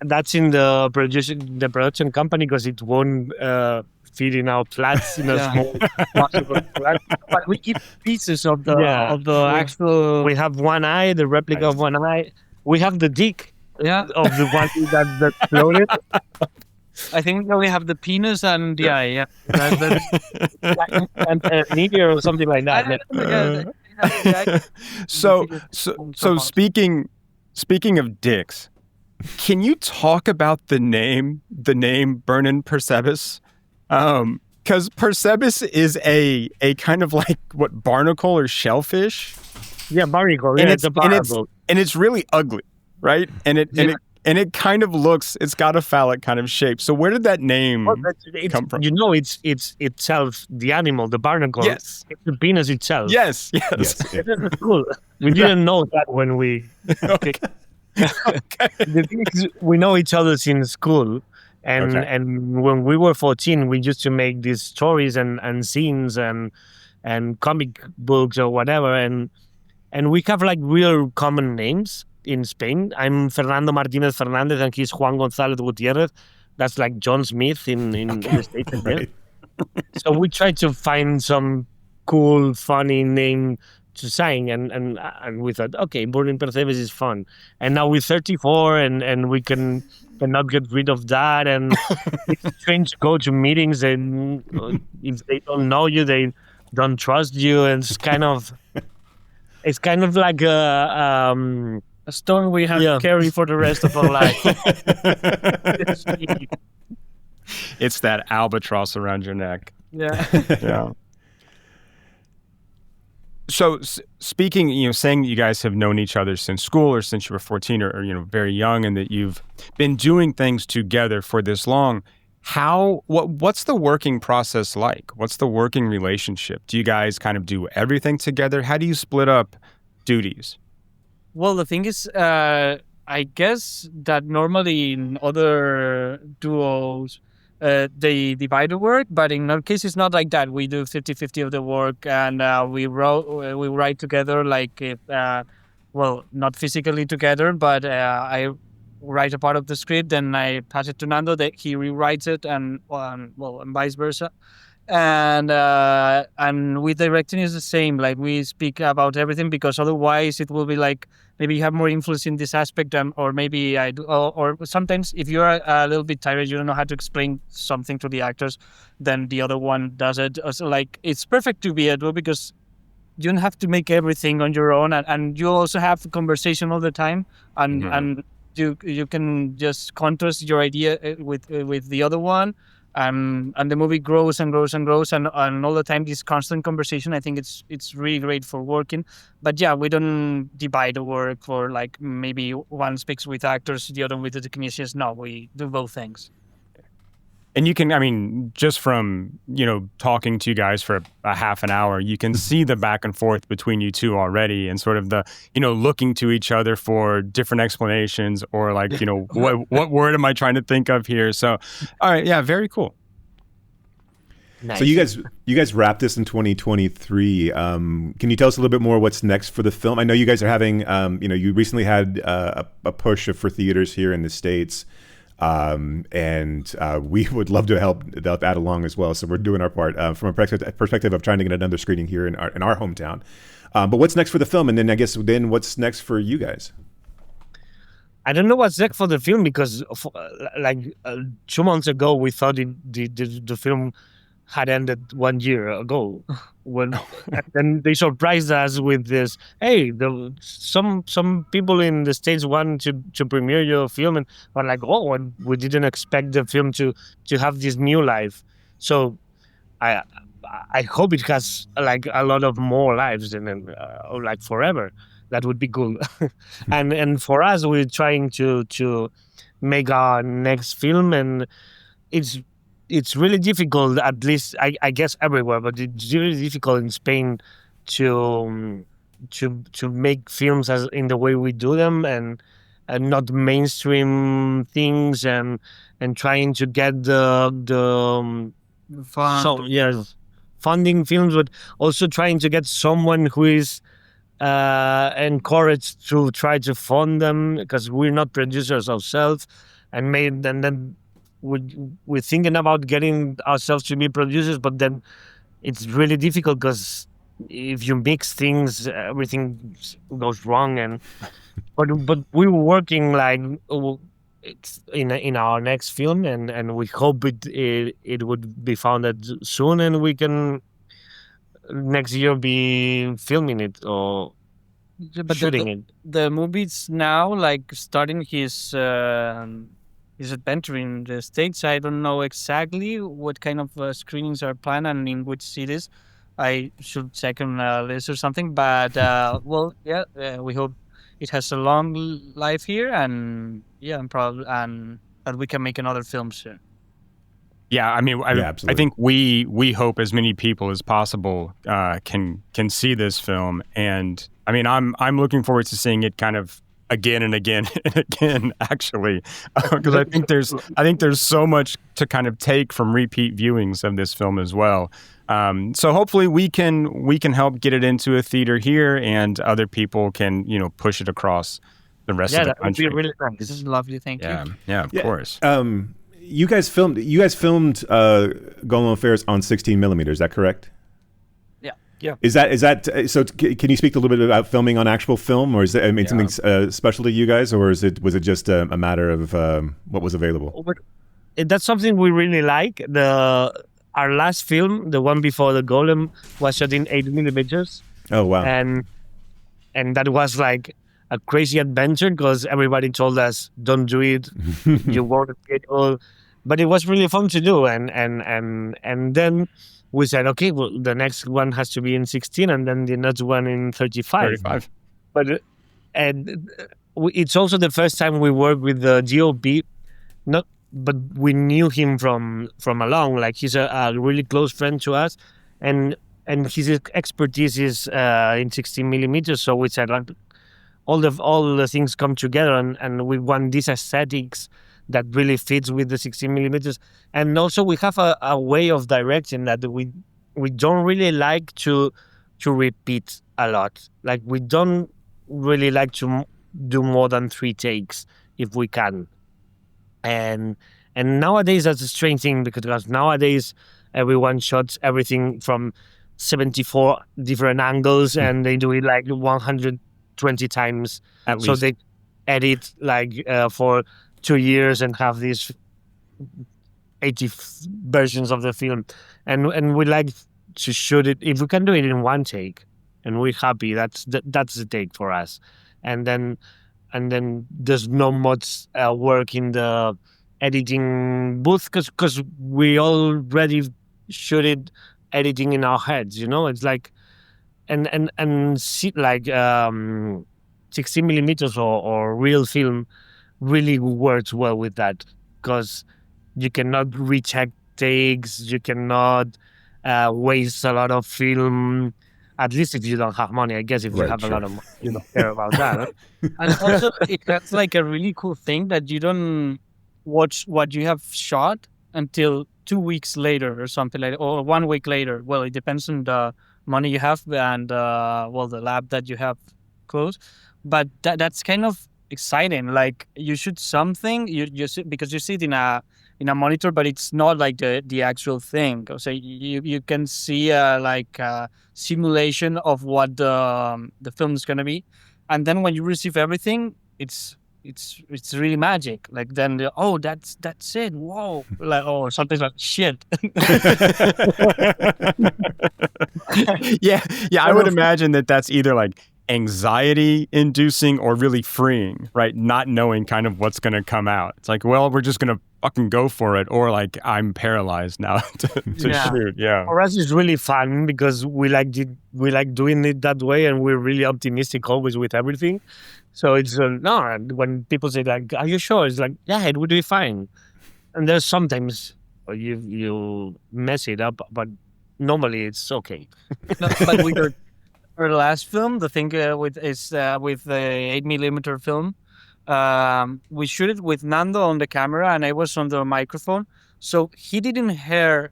That's in the production company because it won feeding our plants in a small possible plant. But we keep pieces of the Yeah. actual. We have one eye, the replica of one eye. We have the dick of the one that floated. I think we only have the penis and the eye. Yeah. And an ear or something like that. So speaking of dicks, can you talk about the name Burnin Percebes? Because Percebes is a kind of like what, barnacle or shellfish? Yeah, barnacle. And Yeah, it's a barnacle. and it's really ugly, right? And it kind of looks, it's got a phallic kind of shape. So where did that name come from? You know, it's itself, the animal, the barnacle. Yes. It's the penis itself. Yes. Yes. Yeah. That's cool. We didn't know that when we... Okay. The thing is, we know each other since school. And when we were 14, we used to make these stories and scenes and comic books or whatever. And we have like real common names in Spain. I'm Fernando Martínez Fernández, and he's Juan González Gutiérrez. That's like John Smith in the States. Right. So we tried to find some cool, funny name to sign, and we thought, okay, Burnin Percebes is fun. And now we're 34, and we cannot get rid of that. And it's strange to go to meetings, and if they don't know you, they don't trust you. And it's kind of like a stone we have to carry for the rest of our life. It's that albatross around your neck. Yeah. Yeah. So speaking, saying that you guys have known each other since school or since you were 14 or very young, and that you've been doing things together for this long, what's the working process like? What's the working relationship? Do you guys kind of do everything together? How do you split up duties? Well, the thing is, I guess that normally in other duos, they divide the work, but in our case, it's not like that. We do 50-50 of the work, and we write together, like, not physically together, but I write a part of the script, then I pass it to Nando, that he rewrites it, and vice versa. And with directing is the same. Like, we speak about everything, because otherwise it will be like maybe you have more influence in this aspect, or maybe I do. Or sometimes if you're a little bit tired, you don't know how to explain something to the actors, then the other one does it. So, like, it's perfect to be a duo because you don't have to make everything on your own, and you also have a conversation all the time, and you can just contrast your idea with the other one. And the movie grows and grows and grows, and all the time this constant conversation. I think it's really great for working. But yeah, we don't divide the work for like maybe one speaks with actors, the other with the technicians. No, we do both things. And you can, just from, talking to you guys for a half an hour, you can see the back and forth between you two already, and sort of the, looking to each other for different explanations, or like, what word am I trying to think of here? So, all right. Yeah. Very cool. Nice. So you guys wrapped this in 2023. Can you tell us a little bit more what's next for the film? I know you guys are having, you recently had a push for theaters here in the States. And we would love to help that along as well. So we're doing our part from a perspective of trying to get another screening here in our hometown. But what's next for the film? And then I guess what's next for you guys? I don't know what's next for the film, because 2 months ago we thought the film had ended 1 year ago. And they surprised us with this. Hey, some people in the States want to premiere your film, and we're like, oh, and we didn't expect the film to have this new life. So I hope it has like a lot of more lives and like forever. That would be cool. and for us, we're trying to make our next film, and it's really difficult, at least I guess everywhere, but it's really difficult in Spain to make films as in the way we do them, and not mainstream things, and trying to get the funding films, but also trying to get someone who is encouraged to try to fund them, because we're not producers ourselves, and then we're thinking about getting ourselves to be producers, but then it's really difficult because if you mix things, everything goes wrong. And but we were working like it's in our next film, and we hope it would be founded soon, and we can next year be filming it or But shooting it. the movie's now like starting his adventure in the States. I don't know exactly what kind of screenings are planned and in which cities. I should check on a list or something. But well, yeah, we hope it has a long life here, and yeah, and probably and that we can make another film soon. Yeah, I mean, I absolutely. think we hope as many people as possible can see this film, and I mean, I'm looking forward to seeing it kind of again and again and again, actually, because I think there's so much to kind of take from repeat viewings of this film as well. So hopefully we can help get it into a theater here, and other people can push it across the rest of the that would country. be really nice. This is lovely. Thank you. Yeah, of course. You guys filmed Golem Affairs on 16 millimeters. Is that correct? Yeah. Is that so? Can you speak a little bit about filming on actual film, or is it something special to you guys, or was it just a matter of what was available? That's something we really like. Our last film, the one before the Golem, was shot in 8 millimeters. Oh wow! And that was like a crazy adventure because everybody told us, "Don't do it, you won't get all." But it was really fun to do, and then we said, okay, well, the next one has to be in 16, and then the next one in 35. But it's also the first time we worked with the DOP, but we knew him from along. Like he's a really close friend to us, and his expertise is in 16 millimeters. So we said, like, all the things come together, and we want these aesthetics that really fits with the 16 millimeters. And also we have a way of directing that we don't really like to repeat a lot. Like we don't really like to do more than 3 takes if we can. And nowadays that's a strange thing, because nowadays everyone shots everything from 74 different angles and they do it like 120 times. At least. So they edit like for 2 years and have these 80 versions of the film, and we like to shoot it. If we can do it in 1 take and we're happy, that's the take for us. And then there's not much work in the editing booth because we already shoot it editing in our heads, it's like and see, like 16 millimeters or real film really works well with that, because you cannot recheck takes, you cannot waste a lot of film, at least if you don't have money. I guess if you have a lot of money, you don't care about that. And also, that's like a really cool thing that you don't watch what you have shot until 2 weeks later or something like that, or 1 week later. Well, it depends on the money you have and the lab that you have close. But that's kind of exciting. Like you shoot something, you see, because you see it in a monitor, but it's not like the actual thing. So you can see like a simulation of what the film is gonna be, and then when you receive everything, it's really magic. Like then that's it. Whoa! Like something's like shit. yeah. I would imagine that's either like anxiety inducing or really freeing, right? Not knowing kind of what's going to come out. It's like, well, we're just going to fucking go for it, or like I'm paralyzed now to shoot. Yeah. For us, it's really fun because we like doing it that way, and we're really optimistic always with everything. So it's no. When people say like, "Are you sure?" It's like, yeah, it would be fine. And there's sometimes you mess it up, but normally it's okay. No, but with our last film, the thing with the 8 millimeter film, we shoot it with Nando on the camera and I was on the microphone, so he didn't hear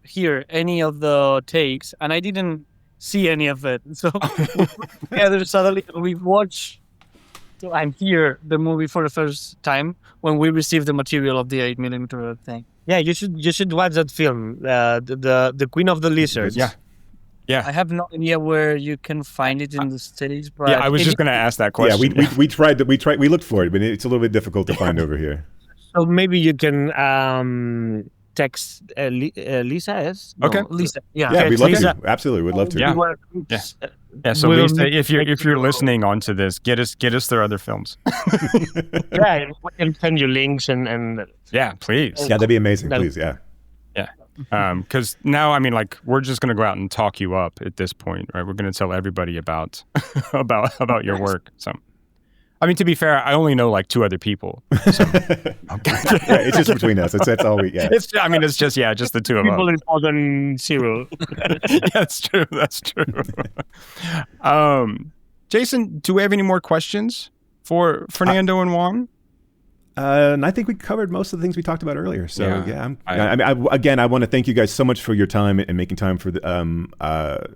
any of the takes and I didn't see any of it. So together suddenly we watch and hear the movie for the first time when we received the material of the 8 millimeter thing. Yeah, you should watch that film, the Queen of the Lizards. Yeah. I have no idea where you can find it in the States, but Yeah, I was just going to ask that question. Yeah, we looked for it, but it's a little bit difficult to find over here. So maybe you can text Lisa. Yes. Okay. Lisa. Yeah. Yeah, we'd love Lisa. to. Absolutely, we'd love to. Yeah. Yeah. Yeah, so We'll Lisa, make- if you're listening onto this, get us their other films. Yeah, we can send you links and Yeah, please. Yeah, that'd be amazing. That- Please, yeah. Because now, I mean, like, we're just going to go out and talk you up at this point, right? We're going to tell everybody about about your work. So, I mean, to be fair, I only know like 2 other people. So. Yeah, it's just between us. That's all we. Yeah. It's just the 2 of people us. important zero. Yeah, that's true. That's true. Jason, do we have any more questions for Fernando and Juan? And I think we covered most of the things we talked about earlier. So Yeah. I want to thank you guys so much for your time and making time for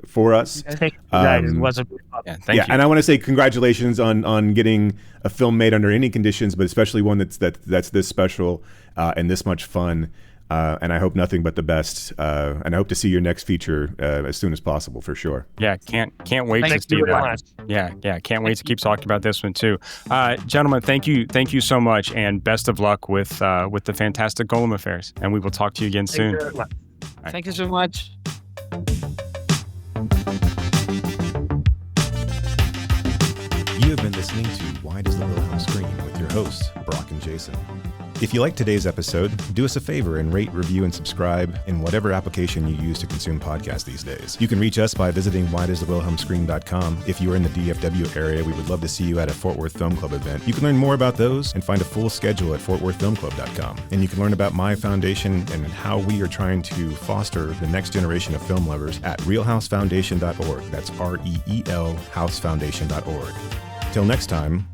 for us. Thank you guys. It was a Yeah, thank you. And I want to say congratulations on getting a film made under any conditions, but especially one that's this special and this much fun. And I hope nothing but the best. And I hope to see your next feature as soon as possible, for sure. Yeah, can't wait to Thank see you very that. much. Yeah, can't wait to keep talking about this one too. Gentlemen, thank you so much, and best of luck with the Fantastic Golem Affairs. And we will talk to you again soon. Thank you very much. Thank you so much. You have been listening to Why Does the Wilhelm Scream with your hosts, Brock and Jason. If you liked today's episode, do us a favor and rate, review, and subscribe in whatever application you use to consume podcasts these days. You can reach us by visiting whydoesthewilhelmscream.com. If you are in the DFW area, we would love to see you at a Fort Worth Film Club event. You can learn more about those and find a full schedule at fortworthfilmclub.com. And you can learn about my foundation and how we are trying to foster the next generation of film lovers at realhousefoundation.org. That's REEL housefoundation.org. Till next time,